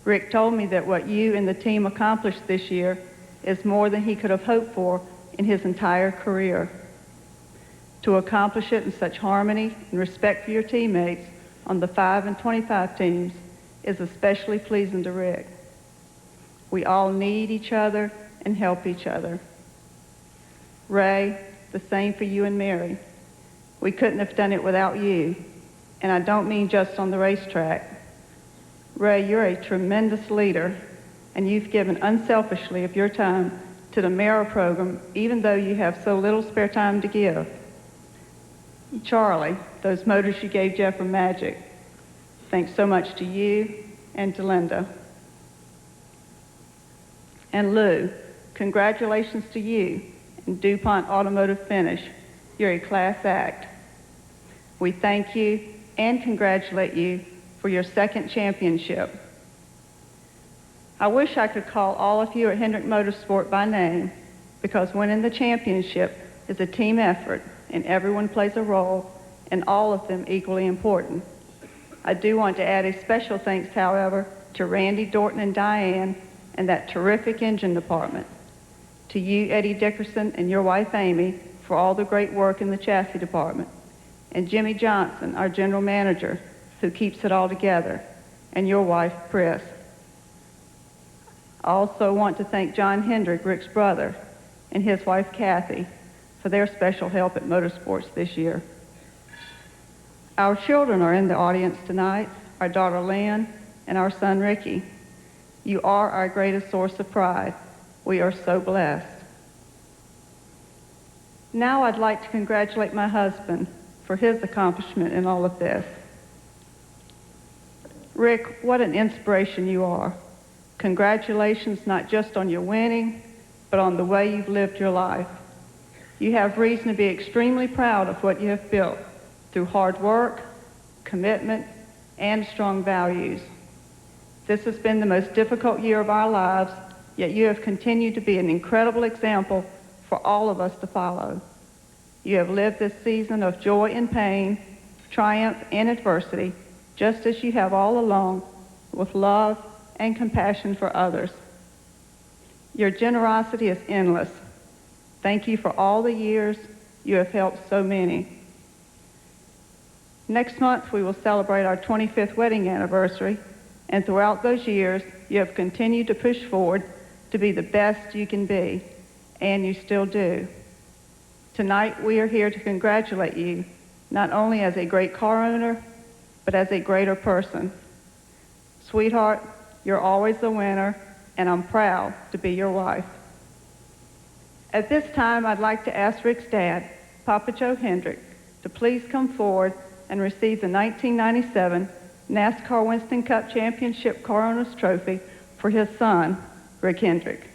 Rick told me that what you and the team accomplished this year is more than he could have hoped for in his entire career. To accomplish it in such harmony and respect for your teammates on the 5 and 25 teams is especially pleasing to Rick. We all need each other and help each other. Ray, the same for you and Mary. We couldn't have done it without you, and I don't mean just on the racetrack. Ray, you're a tremendous leader, and you've given unselfishly of your time to the Mara program, even though you have so little spare time to give. Charlie, those motors you gave Jeff are magic. Thanks so much to you and to Linda. And Lou, congratulations to you and DuPont Automotive Finish. You're a class act. We thank you and congratulate you for your second championship. I wish I could call all of you at Hendrick Motorsport by name, because winning the championship is a team effort and everyone plays a role, and all of them equally important. I do want to add a special thanks, however, to Randy, Dorton, and Diane and that terrific engine department. To you, Eddie Dickerson, and your wife, Amy, for all the great work in the chassis department. And Jimmy Johnson, our general manager, who keeps it all together, and your wife, Pris. I also want to thank John Hendrick, Rick's brother, and his wife, Kathy, for their special help at Motorsports this year. Our children are in the audience tonight, our daughter Lynn and our son Ricky. You are our greatest source of pride. We are so blessed. Now I'd like to congratulate my husband for his accomplishment in all of this. Rick, what an inspiration you are. Congratulations not just on your winning, but on the way you've lived your life. You have reason to be extremely proud of what you have built through hard work, commitment, and strong values. This has been the most difficult year of our lives, yet you have continued to be an incredible example for all of us to follow. You have lived this season of joy and pain, triumph and adversity, just as you have all along, with love and compassion for others. Your generosity is endless. Thank you for all the years you have helped so many. Next month, we will celebrate our 25th wedding anniversary, and throughout those years, you have continued to push forward to be the best you can be, and you still do. Tonight, we are here to congratulate you, not only as a great car owner, but as a greater person. Sweetheart, you're always the winner, and I'm proud to be your wife. At this time, I'd like to ask Rick's dad, Papa Joe Hendrick, to please come forward and receive the 1997 NASCAR Winston Cup Championship Car Owners Trophy for his son, Rick Hendrick.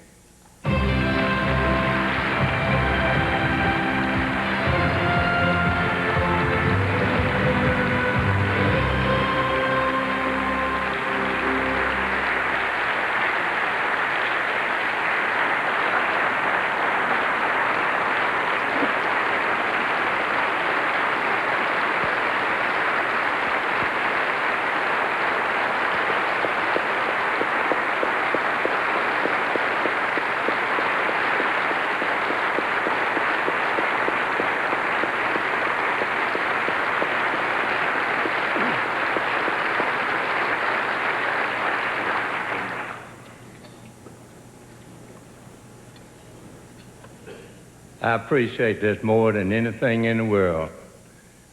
I appreciate this more than anything in the world.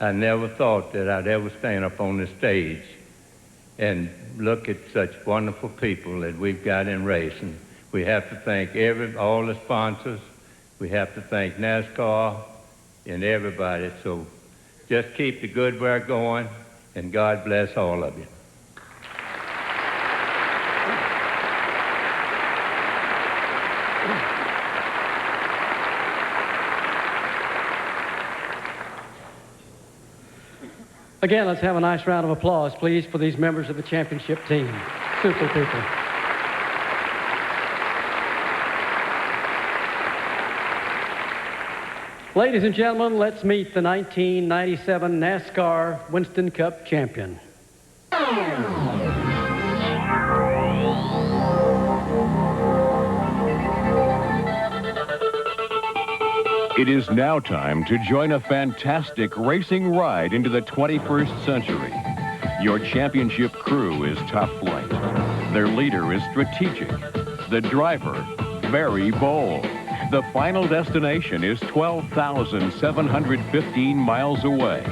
I never thought that I'd ever stand up on the stage and look at such wonderful people that we've got in racing. We have to thank all the sponsors. We have to thank NASCAR and everybody. So just keep the good work going, and God bless all of you. Again, let's have a nice round of applause, please, for these members of the championship team. Super people. Ladies and gentlemen, let's meet the 1997 NASCAR Winston Cup champion. It is now time to join a fantastic racing ride into the 21st century. Your championship crew is top flight. Their leader is strategic. The driver, very bold. The final destination is 12,715 miles away.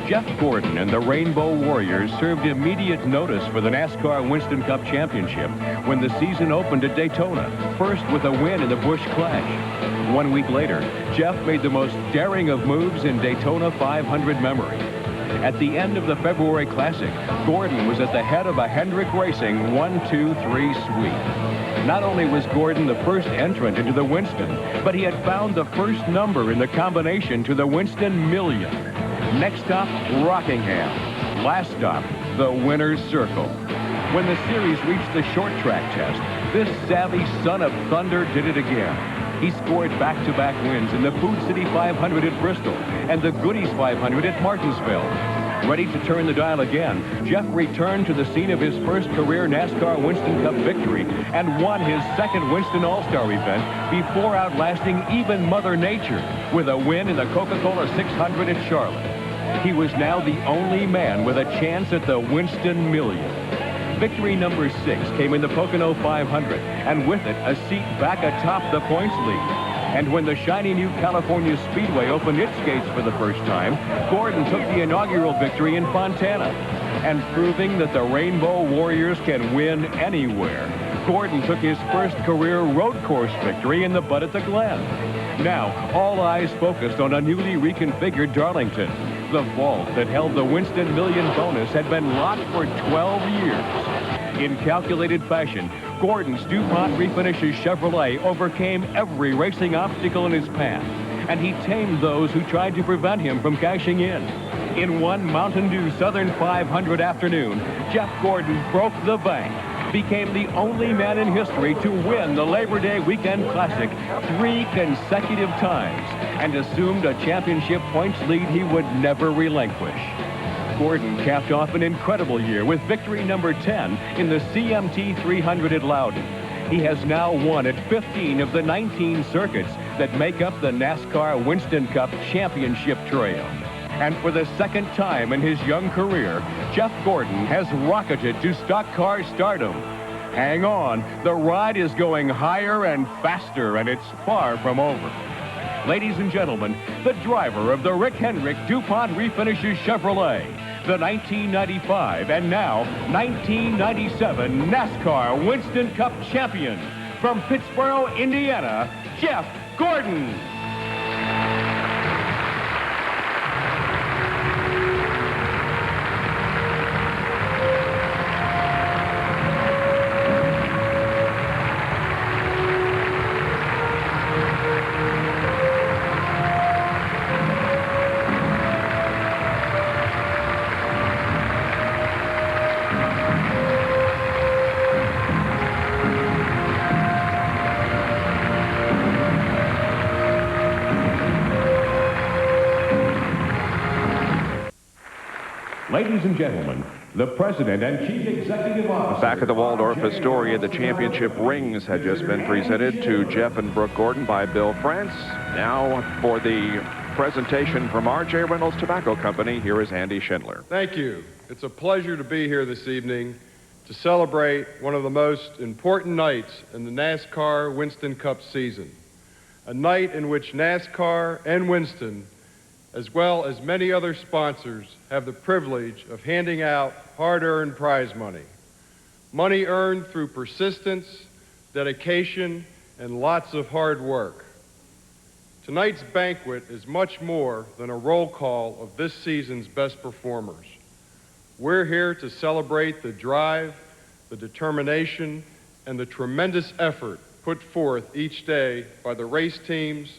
Jeff Gordon and the Rainbow Warriors served immediate notice for the NASCAR Winston Cup Championship when the season opened at Daytona, first with a win in the Busch Clash. 1 week later, Jeff made the most daring of moves in Daytona 500 memory. At the end of the February Classic, Gordon was at the head of a Hendrick Racing 1-2-3 sweep. Not only was Gordon the first entrant into the Winston, but he had found the first number in the combination to the Winston Million. Next stop, Rockingham. Last stop, the winner's circle. When the series reached the short track test, this savvy son of thunder did it again. He scored back-to-back wins in the Food City 500 at Bristol and the Goodies 500 at Martinsville. Ready to turn the dial again, Jeff returned to the scene of his first career NASCAR Winston Cup victory and won his second Winston All-Star event before outlasting even Mother Nature with a win in the Coca-Cola 600 at Charlotte. He was now the only man with a chance at the Winston Million. Victory number 6 came in the Pocono 500, and with it, a seat back atop the points lead. And when the shiny new California Speedway opened its gates for the first time, Gordon took the inaugural victory in Fontana. And proving that the Rainbow Warriors can win anywhere, Gordon took his first career road course victory in the Bud at the Glen. Now, all eyes focused on a newly reconfigured Darlington. The vault that held the Winston Million bonus had been locked for 12 years. In calculated fashion, Gordon's DuPont Refinishes Chevrolet overcame every racing obstacle in his path, and he tamed those who tried to prevent him from cashing in. In one Mountain Dew Southern 500 afternoon, Jeff Gordon broke the bank, became the only man in history to win the Labor Day Weekend Classic 3 consecutive times, and assumed a championship points lead he would never relinquish. Gordon capped off an incredible year with victory number 10 in the CMT 300 at Loudon. He has now won at 15 of the 19 circuits that make up the NASCAR Winston Cup Championship Trail. And for the second time in his young career, Jeff Gordon has rocketed to stock car stardom. Hang on, the ride is going higher and faster, and it's far from over. Ladies and gentlemen, the driver of the Rick Hendrick DuPont Refinishes Chevrolet, the 1995 and now 1997 NASCAR Winston Cup champion, from Pittsboro, Indiana, Jeff Gordon. Ladies and gentlemen, the President and Chief Executive Officer. Back at the Waldorf-Astoria, the championship rings had just been presented to Jeff and Brooke Gordon by Bill France. Now for the presentation from R.J. Reynolds Tobacco Company, here is Andy Schindler. Thank you. It's a pleasure to be here this evening to celebrate one of the most important nights in the NASCAR Winston Cup season. A night in which NASCAR and Winston, as well as many other sponsors, have the privilege of handing out hard-earned prize money. Money earned through persistence, dedication, and lots of hard work. Tonight's banquet is much more than a roll call of this season's best performers. We're here to celebrate the drive, the determination, and the tremendous effort put forth each day by the race teams,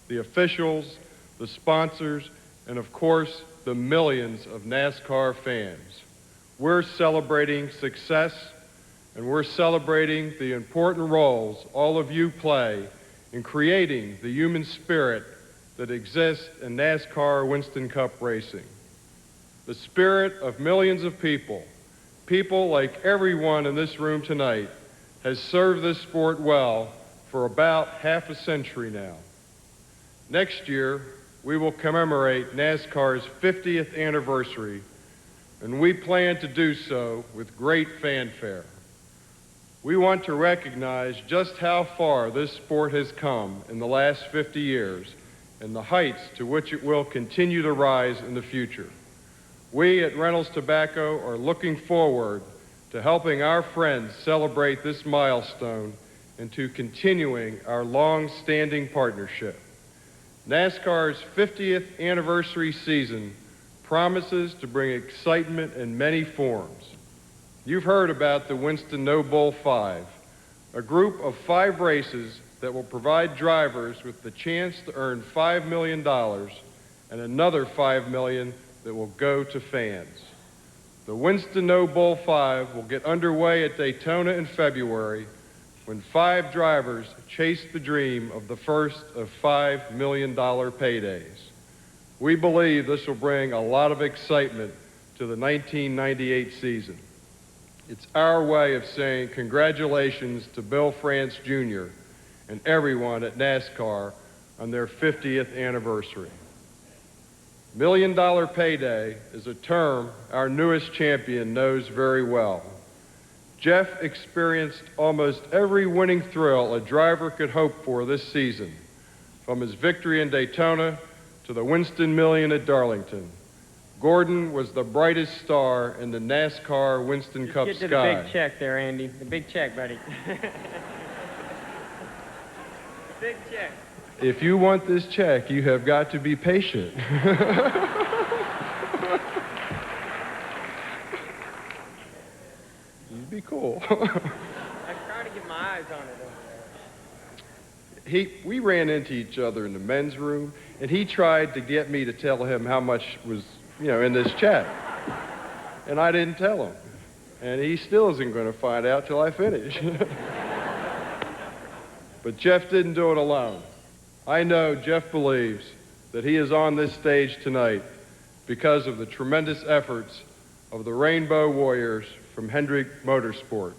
the officials, the sponsors, and of course, the millions of NASCAR fans. We're celebrating success, and we're celebrating the important roles all of you play in creating the human spirit that exists in NASCAR Winston Cup racing. The spirit of millions of people like everyone in this room tonight, has served this sport well for about half a century now. Next year, we will commemorate NASCAR's 50th anniversary, and we plan to do so with great fanfare. We want to recognize just how far this sport has come in the last 50 years and the heights to which it will continue to rise in the future. We at Reynolds Tobacco are looking forward to helping our friends celebrate this milestone and to continuing our long-standing partnership. NASCAR's 50th anniversary season promises to bring excitement in many forms. You've heard about the Winston No Bull 5, a group of 5 races that will provide drivers with the chance to earn $5 million and another $5 million that will go to fans. The Winston No Bull 5 will get underway at Daytona in February when 5 drivers chase the dream of the first of $5 million paydays. We believe this will bring a lot of excitement to the 1998 season. It's our way of saying congratulations to Bill France Jr. and everyone at NASCAR on their 50th anniversary. $1 million payday is a term our newest champion knows very well. Jeff experienced almost every winning thrill a driver could hope for this season, from his victory in Daytona to the Winston Million at Darlington. Gordon was the brightest star in the NASCAR Winston Cup sky. Get to the big check there, Andy. The big check, buddy. Big check. If you want this check, you have got to be patient. You'd be cool. I'm trying to get my eyes on it. We ran into each other in the men's room, and he tried to get me to tell him how much was, in this check. And I didn't tell him. And he still isn't going to find out till I finish. But Jeff didn't do it alone. I know Jeff believes that he is on this stage tonight because of the tremendous efforts of the Rainbow Warriors from Hendrick Motorsport.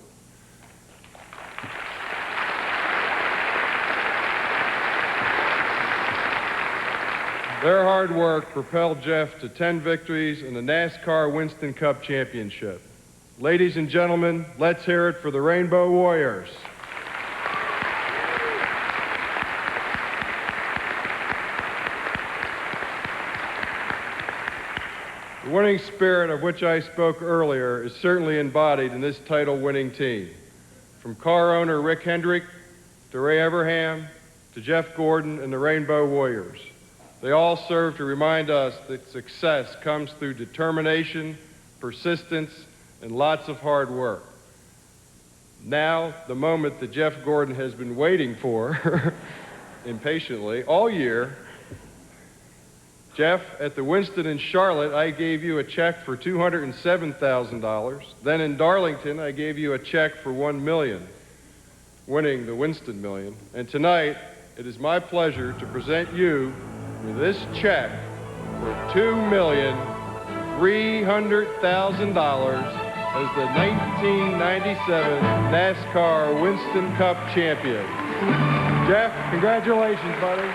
Their hard work propelled Jeff to 10 victories in the NASCAR Winston Cup Championship. Ladies and gentlemen, let's hear it for the Rainbow Warriors. The winning spirit of which I spoke earlier is certainly embodied in this title-winning team. From car owner Rick Hendrick to Ray Everham to Jeff Gordon and the Rainbow Warriors. They all serve to remind us that success comes through determination, persistence, and lots of hard work. Now, the moment that Jeff Gordon has been waiting for impatiently all year. Jeff, at the Winston in Charlotte, I gave you a check for $207,000. Then in Darlington, I gave you a check for $1 million, winning the Winston Million. And tonight, it is my pleasure to present you with this check for $2,300,000. $300,000 as the 1997 NASCAR Winston Cup champion. Jeff, congratulations, buddy.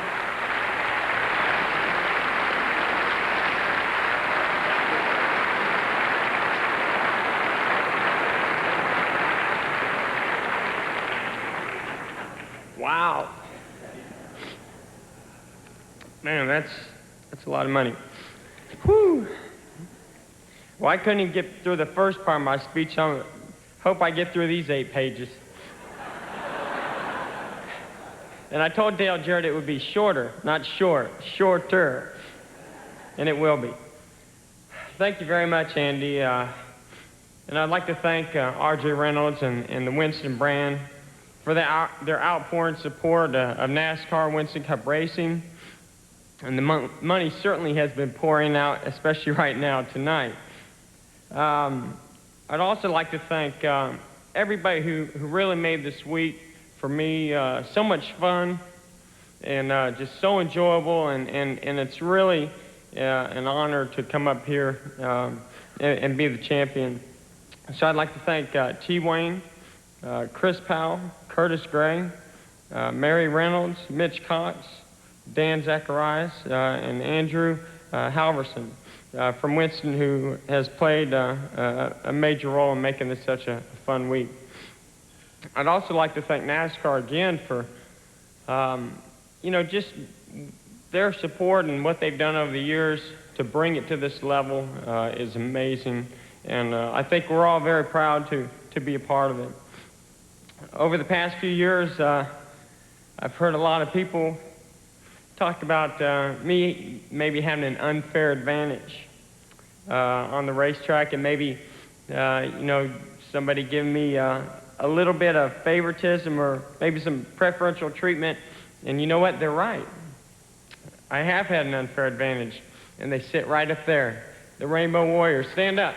Wow. Man, that's a lot of money. Whew. Well, I couldn't even get through the first part of my speech. I hope I get through these 8 pages. And I told Dale Jarrett it would be shorter, not short, shorter. And it will be. Thank you very much, Andy. And I'd like to thank R.J. Reynolds and the Winston brand for their outpouring support of NASCAR Winston Cup racing. And the money certainly has been pouring out, especially right now tonight. I'd also like to thank everybody who really made this week, for me, so much fun and just so enjoyable. And it's really an honor to come up here and be the champion. So I'd like to thank T. Wayne, Chris Powell, Curtis Gray, Mary Reynolds, Mitch Cox, Dan Zacharias, and Andrew Halverson from Winston, who has played a major role in making this such a fun week. I'd also like to thank NASCAR again for, just their support and what they've done over the years to bring it to this level is amazing. And I think we're all very proud to be a part of it. Over the past few years, I've heard a lot of people talk about me maybe having an unfair advantage on the racetrack, and maybe, somebody giving me a little bit of favoritism or maybe some preferential treatment. And you know what? They're right. I have had an unfair advantage, and they sit right up there. The Rainbow Warriors, stand up.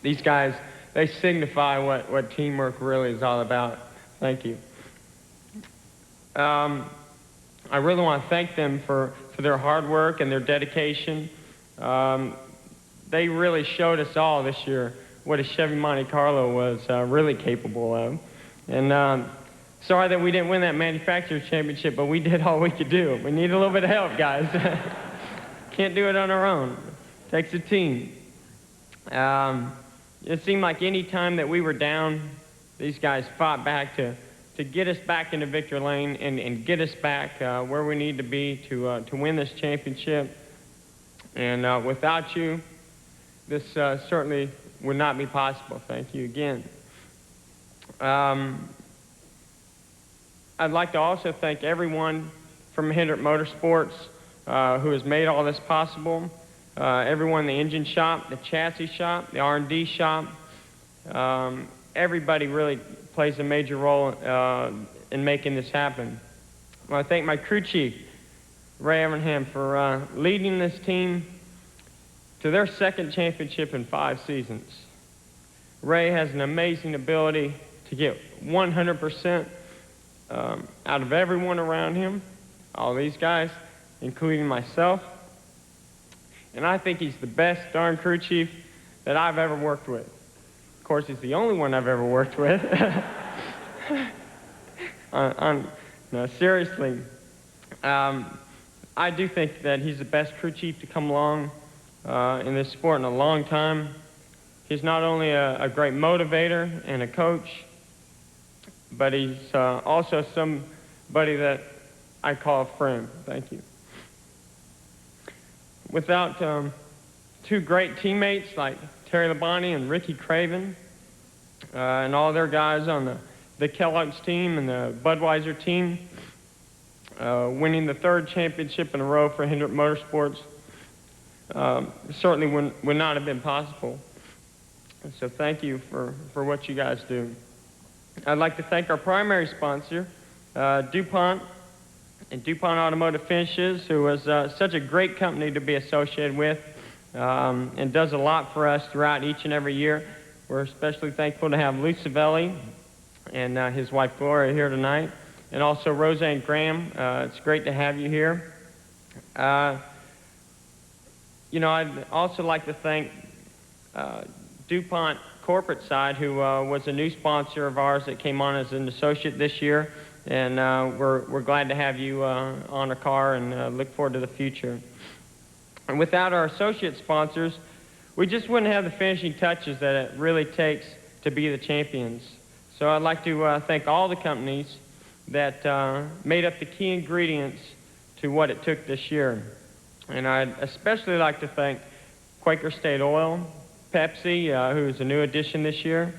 These guys, they signify what teamwork really is all about. Thank you. I really want to thank them for their hard work and their dedication. They really showed us all this year what a Chevy Monte Carlo was really capable of. And sorry that we didn't win that manufacturer's championship, but we did all we could do. We need a little bit of help, guys. Can't do it on our own. Takes a team. It seemed like any time that we were down, these guys fought back to get us back into victory lane and get us back where we need to be to win this championship. And without you, this certainly would not be possible. Thank you again. I'd like to also thank everyone from Hendrick Motorsports who has made all this possible. Everyone in the engine shop, the chassis shop, the R&D shop. Everybody really plays a major role in making this happen. I want to thank my crew chief, Ray Evernham, for leading this team to their second championship in 5 seasons. Ray has an amazing ability to get 100% out of everyone around him, all these guys, including myself. And I think he's the best darn crew chief that I've ever worked with. Of course, he's the only one I've ever worked with. No, seriously. I do think that he's the best crew chief to come along in this sport in a long time. He's not only a great motivator and a coach, but he's also somebody that I call a friend. Thank you. Without 2 great teammates like Terry Labonte and Ricky Craven and all their guys on the Kellogg's team and the Budweiser team, winning the 3rd championship in a row for Hendrick Motorsports certainly would not have been possible. So thank you for what you guys do. I'd like to thank our primary sponsor, DuPont, and DuPont Automotive Finishes, who was such a great company to be associated with and does a lot for us throughout each and every year. We're especially thankful to have Lou Savelli and his wife Gloria here tonight, and also Roseanne Graham. It's great to have you here. You know, I'd also like to thank DuPont corporate side, who was a new sponsor of ours that came on as an associate this year, and we're glad to have you on our car and look forward to the future. And without our associate sponsors, we just wouldn't have the finishing touches that it really takes to be the champions. So I'd like to thank all the companies that made up the key ingredients to what it took this year. And I'd especially like to thank Quaker State Oil, Pepsi, who is a new addition this year,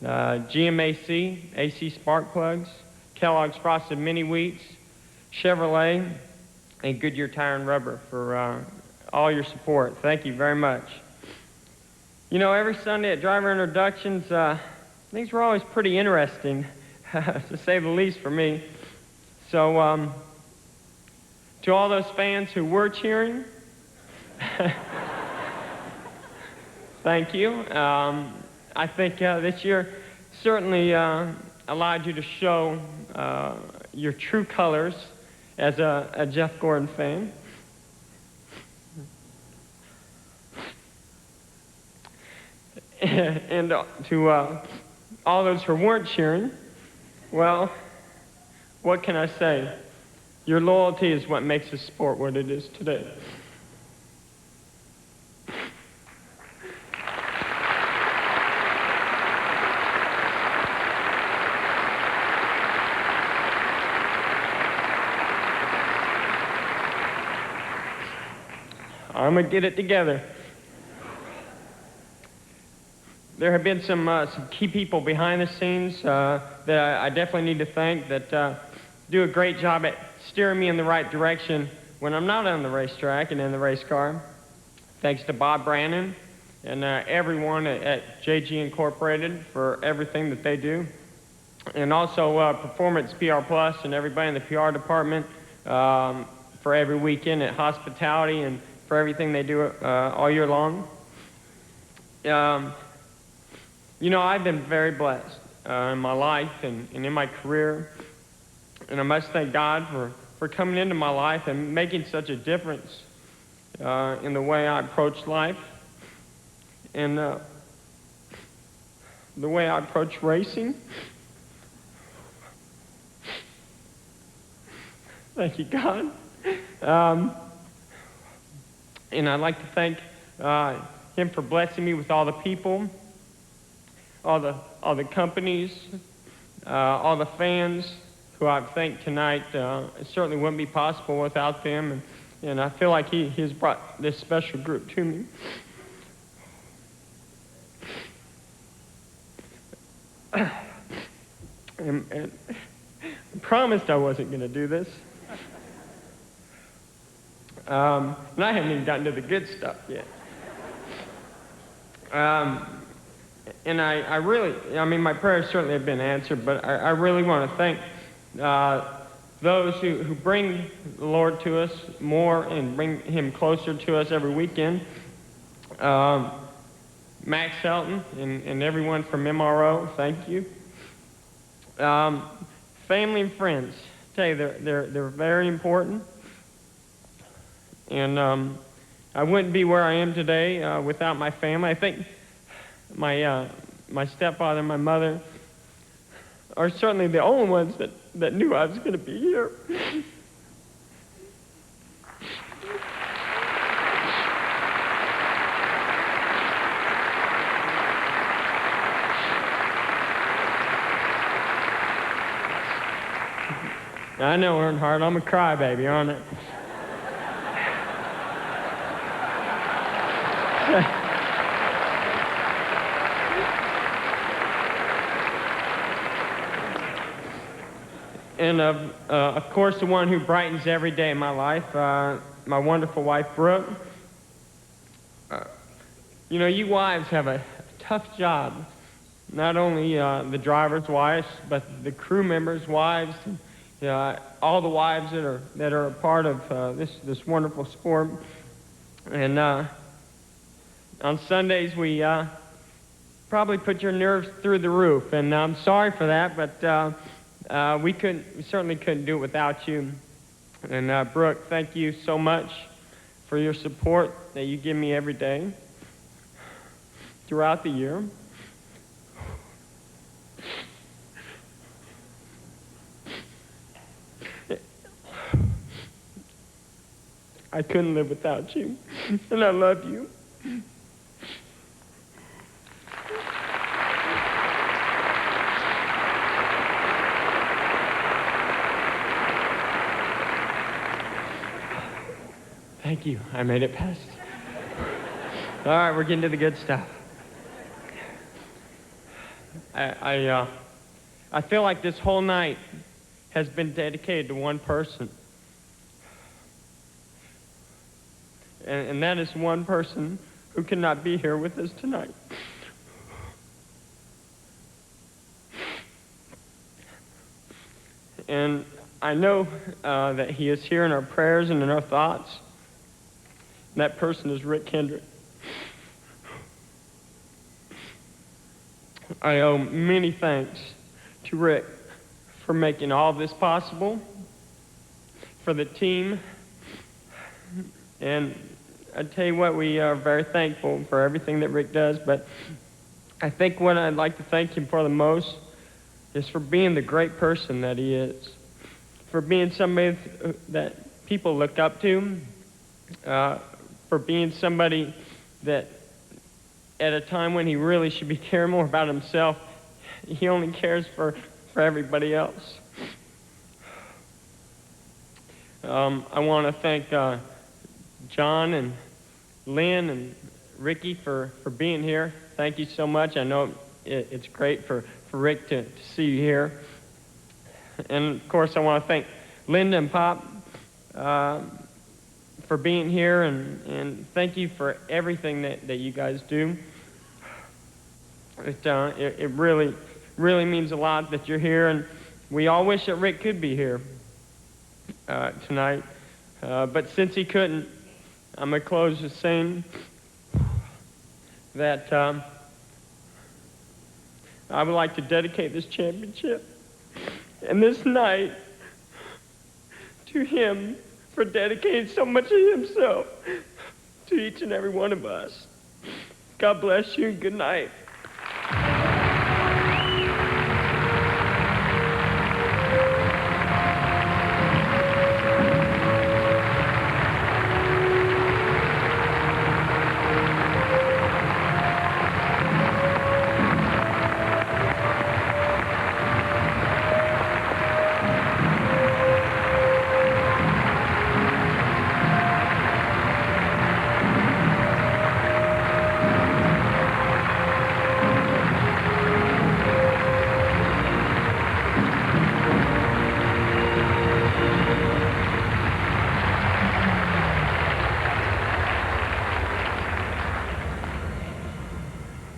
GMAC, AC Spark Plugs, Kellogg's Frosted Mini Wheats, Chevrolet, and Goodyear Tire and Rubber for all your support. Thank you very much. You know, every Sunday at driver introductions, things were always pretty interesting, to say the least for me. So, to all those fans who were cheering, thank you. I think this year certainly allowed you to show your true colors as a Jeff Gordon fan. And to all those who weren't cheering, well, what can I say? Your loyalty is what makes this sport what it is today. I'm gonna get it together. There have been some key people behind the scenes that I definitely need to thank that do a great job at steering me in the right direction when I'm not on the racetrack and in the race car. Thanks to Bob Brannon and everyone at JG Incorporated for everything that they do. And also Performance PR Plus and everybody in the PR department for every weekend at Hospitality and for everything they do all year long. You know, I've been very blessed in my life and in my career, and I must thank God for coming into my life and making such a difference in the way I approach life and the way I approach racing. Thank you, God. And I'd like to thank him for blessing me with all the people, all the companies, all the fans who I've thanked tonight. It certainly wouldn't be possible without them, and I feel like he's brought this special group to me. And I promised I wasn't going to do this. And I haven't even gotten to the good stuff yet. And I really, I mean, my prayers certainly have been answered, but I really want to thank those who bring the Lord to us more and bring him closer to us every weekend. Max Helton and everyone from MRO, thank you. Family and friends, I tell you, they're very important. And I wouldn't be where I am today without my family. I think my stepfather and my mother are certainly the only ones that knew I was going to be here. I know, Earnhardt, I'm a crybaby, aren't I? And of course, the one who brightens every day in my life, my wonderful wife, Brooke. You know, you wives have a tough job. Not only the driver's wives, but the crew members' wives, all the wives that are a part of this wonderful sport. And on Sundays, we probably put your nerves through the roof, and I'm sorry for that, but we certainly couldn't do it without you. And Brooke, thank you so much for your support that you give me every day throughout the year. I couldn't live without you, and I love you. Thank you. I made it past. All right, we're getting to the good stuff. I feel like this whole night has been dedicated to one person. And that is one person who cannot be here with us tonight. And I know that he is here in our prayers and in our thoughts. And that person is Rick Kendrick. I owe many thanks to Rick for making all this possible, for the team, and I tell you what, we are very thankful for everything that Rick does, but I think what I'd like to thank him for the most is for being the great person that he is, for being somebody that people look up to, for being somebody that at a time when he really should be caring more about himself, he only cares for everybody else. I want to thank John and Lynn and Ricky for being here. Thank you so much. I know it's great for Rick to see you here. And of course I want to thank Linda and Pop for being here, and thank you for everything that you guys do. It really means a lot that you're here, and we all wish that Rick could be here tonight. But since he couldn't, I'm going to close with saying that I would like to dedicate this championship and this night to him for dedicating so much of himself to each and every one of us. God bless you and good night.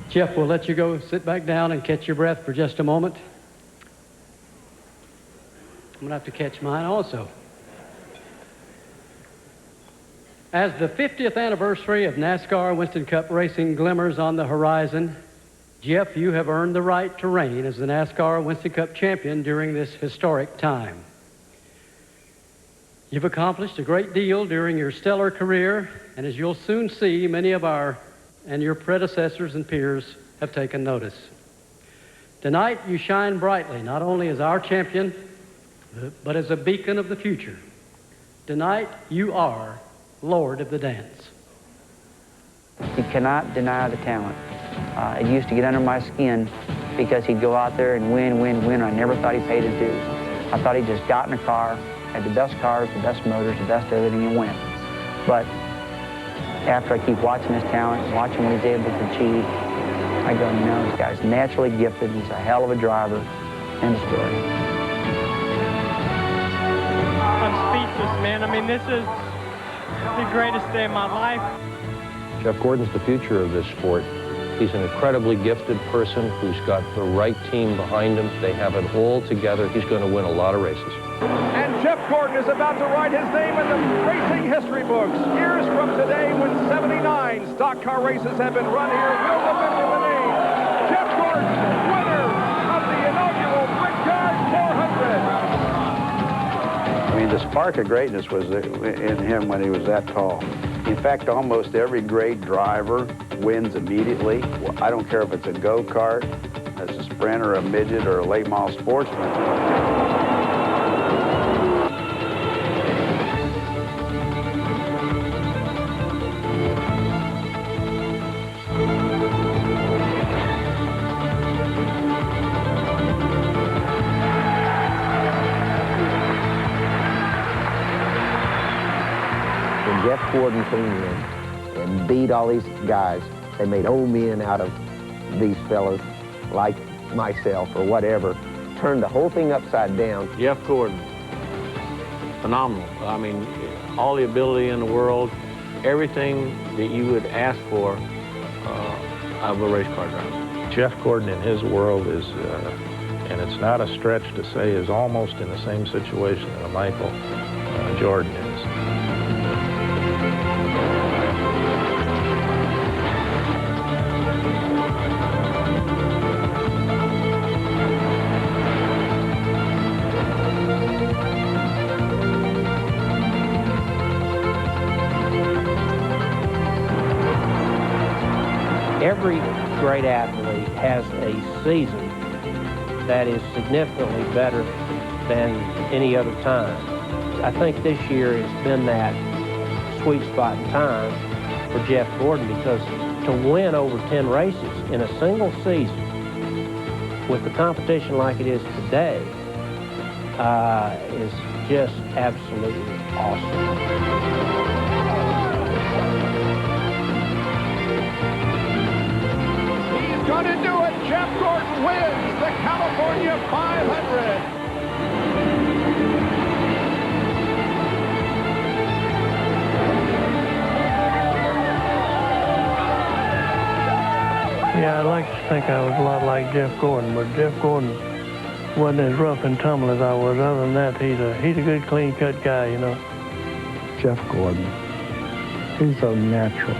Jeff, we'll let you go sit back down and catch your breath for just a moment. I'm going to have to catch mine also. As the 50th anniversary of NASCAR Winston Cup racing glimmers on the horizon, Jeff, you have earned the right to reign as the NASCAR Winston Cup champion during this historic time. You've accomplished a great deal during your stellar career, and as you'll soon see, many of our and your predecessors and peers have taken notice. Tonight, you shine brightly, not only as our champion, but as a beacon of the future. Tonight, you are Lord of the Dance. You cannot deny the talent. It used to get under my skin because he'd go out there and win. I never thought he paid his dues. I thought he just got in a car, had the best cars, the best motors, the best everything, and win. But after I keep watching his talent, watching what he's able to achieve, I go, no, this guy's naturally gifted. He's a hell of a driver. End of story. I'm speechless, man. I mean, this is the greatest day of my life. Jeff Gordon's the future of this sport. He's an incredibly gifted person who's got the right team behind him. They have it all together. He's going to win a lot of races. And Jeff Gordon is about to write his name in the racing history books. Years from today, when 79 stock car races have been run here, will live in the name the spark of greatness was in him when he was that tall. In fact, almost every great driver wins immediately. I don't care if it's a go-kart, as a sprinter, a midget, or a late model sportsman. Jeff Gordon came in and beat all these guys. They made old men out of these fellows like myself or whatever. Turned the whole thing upside down. Jeff Gordon, phenomenal. I mean, all the ability in the world, everything that you would ask for out of a race car driver. Jeff Gordon in his world is, and it's not a stretch to say, is almost in the same situation that Michael Jordan is. Every great athlete has a season that is significantly better than any other time. I think this year has been that sweet spot in time for Jeff Gordon, because to win over 10 races in a single season with the competition like it is today is just absolutely awesome. Going to do it. Jeff Gordon wins the California 500. Yeah, I'd like to think I was a lot like Jeff Gordon, but Jeff Gordon wasn't as rough and tumble as I was. Other than that, he's a good, clean-cut guy, you know. Jeff Gordon, he's so natural.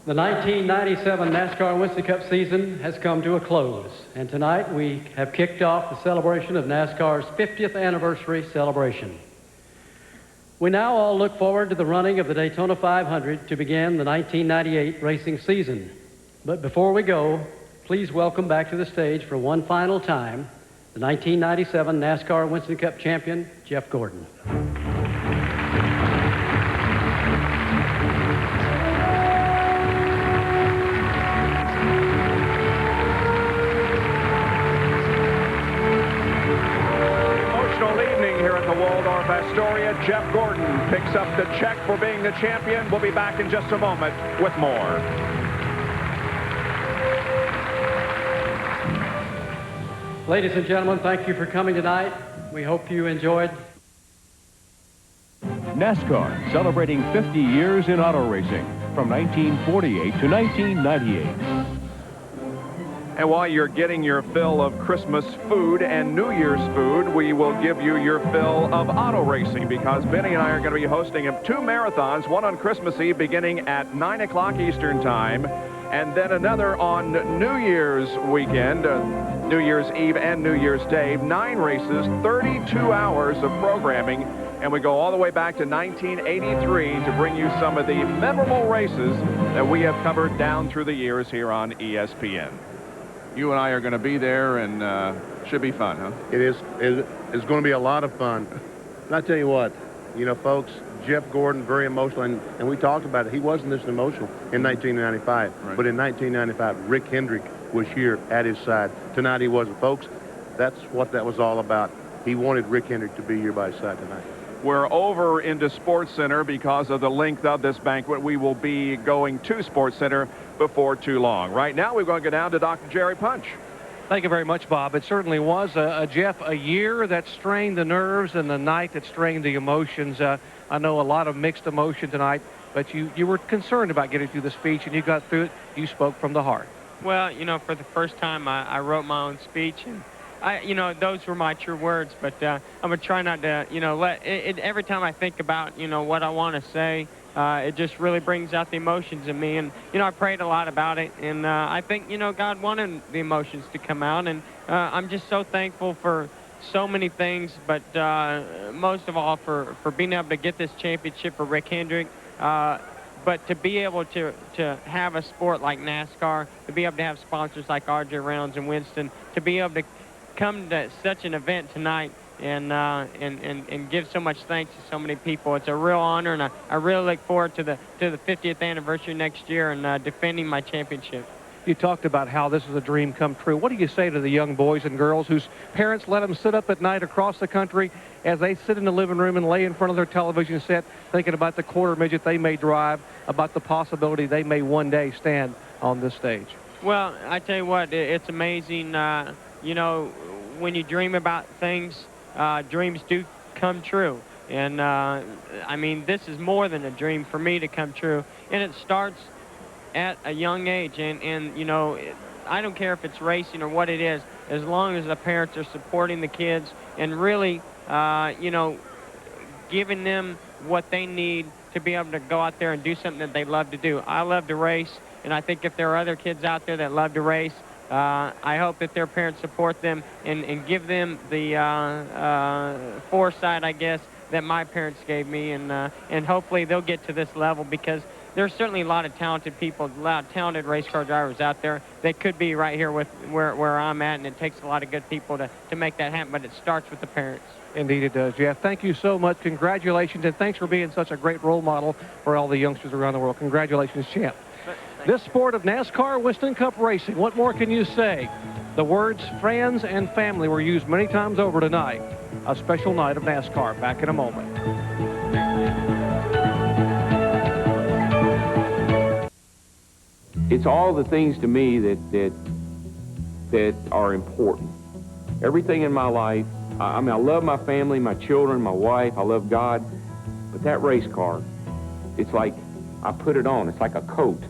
The 1997 NASCAR Winston Cup season has come to a close, and tonight we have kicked off the celebration of NASCAR's 50th anniversary celebration. We now all look forward to the running of the Daytona 500 to begin the 1998 racing season. But before we go, please welcome back to the stage for one final time the 1997 NASCAR Winston Cup champion, Jeff Gordon. Waldorf-Astoria. Jeff Gordon picks up the check for being the champion. We'll be back in just a moment with more. Ladies and gentlemen, thank you for coming tonight. We hope you enjoyed. NASCAR, celebrating 50 years in auto racing, from 1948 to 1998. And while you're getting your fill of Christmas food and New Year's food, we will give you your fill of auto racing, because Benny and I are going to be hosting 2 marathons, one on Christmas Eve beginning at 9 o'clock Eastern Time, and then another on New Year's weekend, New Year's Eve and New Year's Day. 9 races, 32 hours of programming, and we go all the way back to 1983 to bring you some of the memorable races that we have covered down through the years here on ESPN. You and I are going to be there, and should be fun, huh? It is. It's going to be a lot of fun. And I tell you what, you know, folks, Jeff Gordon, very emotional, and we talked about it. He wasn't this emotional in 1995, right. But in 1995, Rick Hendrick was here at his side. Tonight he wasn't. Folks, that's what that was all about. He wanted Rick Hendrick to be here by his side tonight. We're over into Sports Center because of the length of this banquet. We will be going to Sports Center before too long. Right now, we're going to go down to Dr. Jerry Punch. Thank you very much, Bob. It certainly was, Jeff, a year that strained the nerves and the night that strained the emotions. I know a lot of mixed emotion tonight, but you were concerned about getting through the speech, and you got through it. You spoke from the heart. Well, you know, for the first time, I wrote my own speech, and those were my true words, but I'm going to try not to, let it, every time I think about, what I want to say, it just really brings out the emotions in me. And, I prayed a lot about it, and I think, God wanted the emotions to come out, and I'm just so thankful for so many things, but most of all for being able to get this championship for Rick Hendrick. But to be able to have a sport like NASCAR, to be able to have sponsors like R.J. Reynolds and Winston, to be able to come to such an event tonight and give so much thanks to so many people, it's a real honor, and I really look forward to the 50th anniversary next year and defending my championship. You talked about how this is a dream come true. What do you say to the young boys and girls whose parents let them sit up at night across the country as they sit in the living room and lay in front of their television set thinking about the quarter midget they may drive, about the possibility they may one day stand on this stage? Well, I tell you what, it's amazing. When you dream about things, dreams do come true. And, I mean, this is more than a dream for me to come true. And it starts at a young age, and I don't care if it's racing or what it is, as long as the parents are supporting the kids and really giving them what they need to be able to go out there and do something that they love to do. I love to race, and I think if there are other kids out there that love to race, I hope that their parents support them and give them the foresight, I guess, that my parents gave me, and hopefully they'll get to this level, because there's certainly a lot of talented people, a lot of talented race car drivers out there. They could be right here with where I'm at, and it takes a lot of good people to make that happen, but it starts with the parents. Indeed it does, Jeff. Thank you so much. Congratulations, and thanks for being such a great role model for all the youngsters around the world. Congratulations, champ. This sport of NASCAR Winston Cup racing, what more can you say? The words friends and family were used many times over tonight. A special night of NASCAR. Back in a moment. It's all the things to me that are important. Everything in my life, I mean, I love my family, my children, my wife, I love God, but that race car, it's like I put it on. It's like a coat.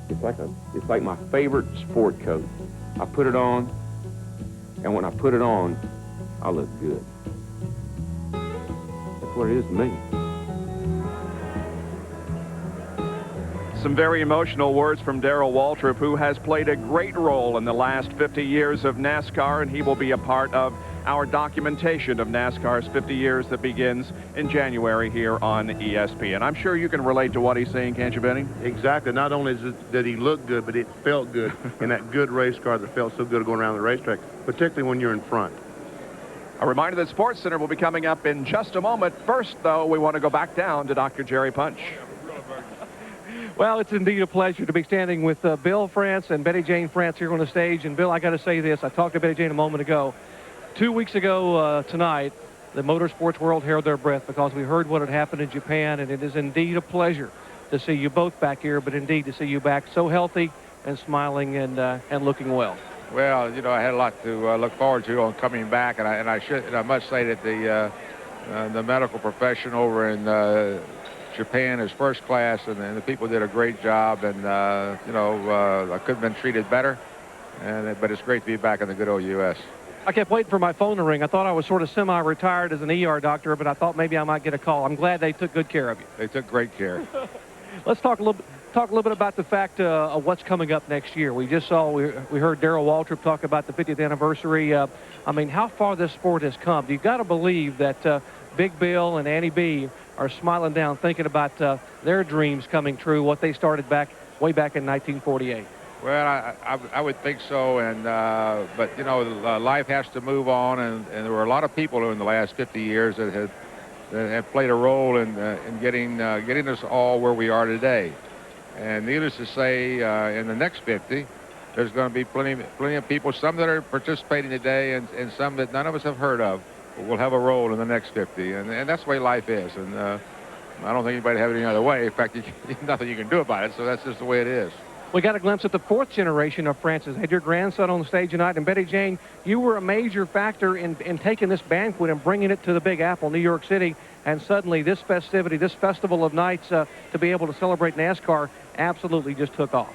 It's like my favorite sport coat. I put it on, and when I put it on, I look good. That's what it is to me. Some very emotional words from Darrell Waltrip, who has played a great role in the last 50 years of NASCAR, and he will be a part of our documentation of NASCAR's 50 years that begins in January here on ESPN. I'm sure you can relate to what he's saying, can't you, Benny? Exactly. Not only did he look good, but it felt good in that good race car that felt so good going around the racetrack, particularly when you're in front. A reminder that Sports Center will be coming up in just a moment. First, though, we want to go back down to Dr. Jerry Punch. Well, it's indeed a pleasure to be standing with Bill France and Betty Jane France here on the stage. And, Bill, I got to say this. I talked to Betty Jane a moment ago. 2 weeks ago tonight, the motorsports world held their breath because we heard what had happened in Japan, and it is indeed a pleasure to see you both back here, but indeed to see you back so healthy and smiling and looking well. Well, I had a lot to look forward to on coming back, and I must say that the medical profession over in Japan is first class, and the people did a great job, and I could have been treated better, but it's great to be back in the good old U.S. I kept waiting for my phone to ring. I thought I was sort of semi-retired as an ER doctor, but I thought maybe I might get a call. I'm glad they took good care of you. They took great care. Let's talk a little bit about the fact of what's coming up next year. We just saw, we heard Darrell Waltrip talk about the 50th anniversary. I mean, how far this sport has come. You've got to believe that Big Bill and Annie B are smiling down thinking about their dreams coming true, what they started way back in 1948. Well, I would think so, but life has to move on, and there were a lot of people in the last 50 years that have played a role in getting us all where we are today. And needless to say, in the next 50, there's going to be plenty of people, some that are participating today, and some that none of us have heard of, will have a role in the next 50, and that's the way life is. And I don't think anybody have it any other way. In fact, there's nothing you can do about it, so that's just the way it is. We got a glimpse at the fourth generation of Francis. Had your grandson on the stage tonight, and Betty Jane, you were a major factor in taking this banquet and bringing it to the Big Apple, New York City, and suddenly this festivity, this festival of nights to be able to celebrate NASCAR absolutely just took off.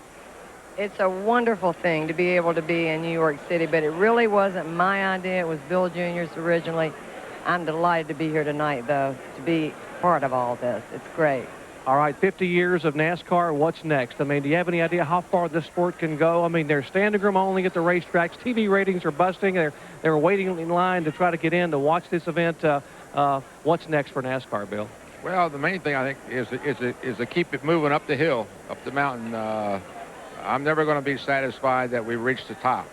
It's a wonderful thing to be able to be in New York City, but it really wasn't my idea. It was Bill Jr.'s originally. I'm delighted to be here tonight, though, to be part of all this. It's great. All right, 50 years of NASCAR, what's next? I mean, do you have any idea how far this sport can go? I mean, there's standing room only at the racetracks. TV ratings are busting. They're waiting in line to try to get in to watch this event. What's next for NASCAR, Bill? Well, the main thing, I think, is to keep it moving up the hill, up the mountain. I'm never going to be satisfied that we've reached the top.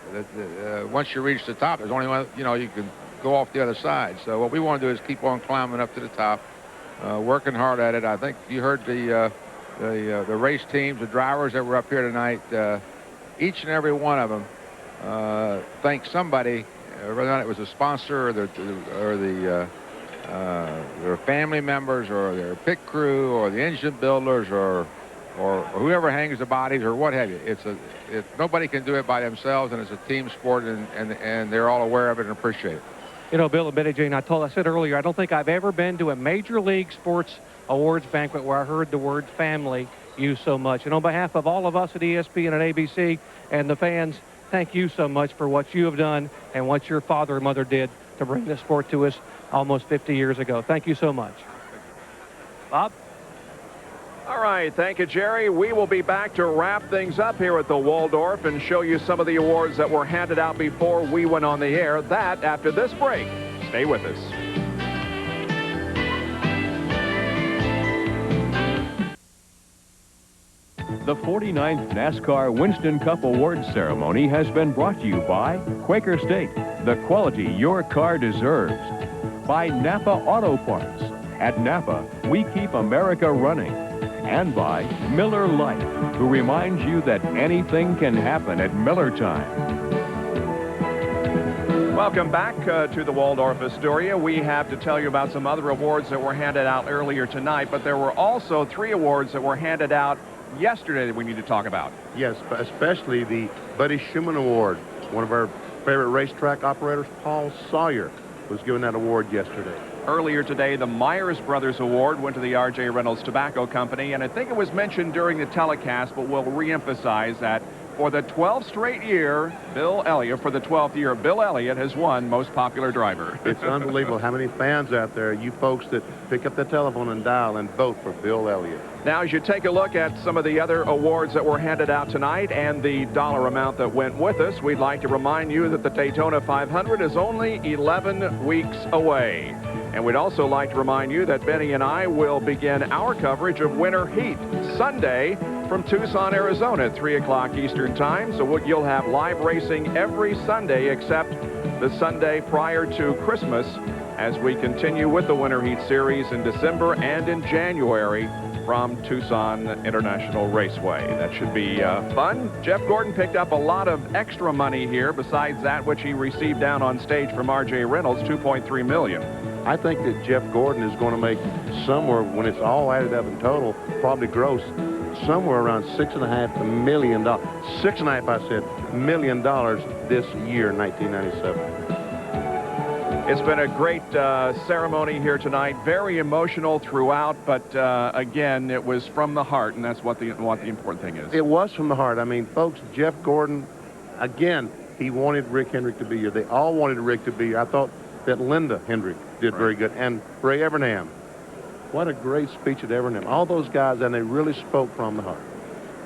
Once you reach the top, there's only one, you can go off the other side. So what we want to do is keep on climbing up to the top. Working hard at it. I think you heard the race teams, the drivers that were up here tonight. Each and every one of them thanked somebody, whether or not it was a sponsor or their family members or their pit crew or the engine builders or whoever hangs the bodies or what have you. Nobody can do it by themselves, and it's a team sport, and they're all aware of it and appreciate it. You know, Bill and Betty Jane, I said earlier, I don't think I've ever been to a Major League Sports Awards banquet where I heard the word family used so much. And on behalf of all of us at ESPN and ABC and the fans, thank you so much for what you have done and what your father and mother did to bring this sport to us almost 50 years ago. Thank you so much. Bob? All right, thank you, Jerry. We will be back to wrap things up here at the Waldorf and show you some of the awards that were handed out before we went on the air. That after this break. Stay with us. The 49th NASCAR Winston Cup Awards ceremony has been brought to you by Quaker State, the quality your car deserves. By Napa Auto Parts. At Napa, we keep America running. And by Miller Lite, who reminds you that anything can happen at Miller time. Welcome back to the Waldorf-Astoria. We have to tell you about some other awards that were handed out earlier tonight, but there were also 3 awards that were handed out yesterday that we need to talk about. Yes, especially the Buddy Schumann Award. One of our favorite racetrack operators, Paul Sawyer, was given that award yesterday. Earlier today, the Myers Brothers Award went to the R.J. Reynolds Tobacco Company, and I think it was mentioned during the telecast, but we'll reemphasize that for the 12th straight year, Bill Elliott has won Most Popular Driver. It's unbelievable how many fans out there, you folks that pick up the telephone and dial and vote for Bill Elliott. Now, as you take a look at some of the other awards that were handed out tonight and the dollar amount that went with us, we'd like to remind you that the Daytona 500 is only 11 weeks away. And we'd also like to remind you that Benny and I will begin our coverage of Winter Heat Sunday from Tucson, Arizona at 3 o'clock Eastern Time. So you'll have live racing every Sunday except the Sunday prior to Christmas as we continue with the Winter Heat Series in December and in January from Tucson International Raceway. That should be fun. Jeff Gordon picked up a lot of extra money here besides that which he received down on stage from R.J. Reynolds, $2.3 million. I think that Jeff Gordon is going to make somewhere, when it's all added up in total, probably gross somewhere around $6.5 million. $6.5, I said, million this year, 1997. It's been a great ceremony here tonight. Very emotional throughout, but again, it was from the heart, and that's what the important thing is. It was from the heart. I mean, folks, Jeff Gordon, again, he wanted Rick Hendrick to be here. They all wanted Rick to be here. I thought that Linda Hendrick did very good, and Ray Evernham. What a great speech at Evernham. All those guys, and they really spoke from the heart.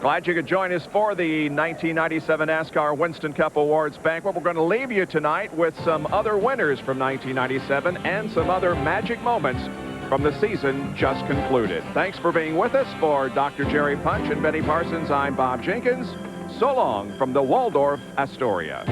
Glad you could join us for the 1997 NASCAR Winston Cup Awards banquet. We're going to leave you tonight with some other winners from 1997 and some other magic moments from the season just concluded. Thanks for being with us. For Dr. Jerry Punch and Betty Parsons, I'm Bob Jenkins. So long from the Waldorf-Astoria.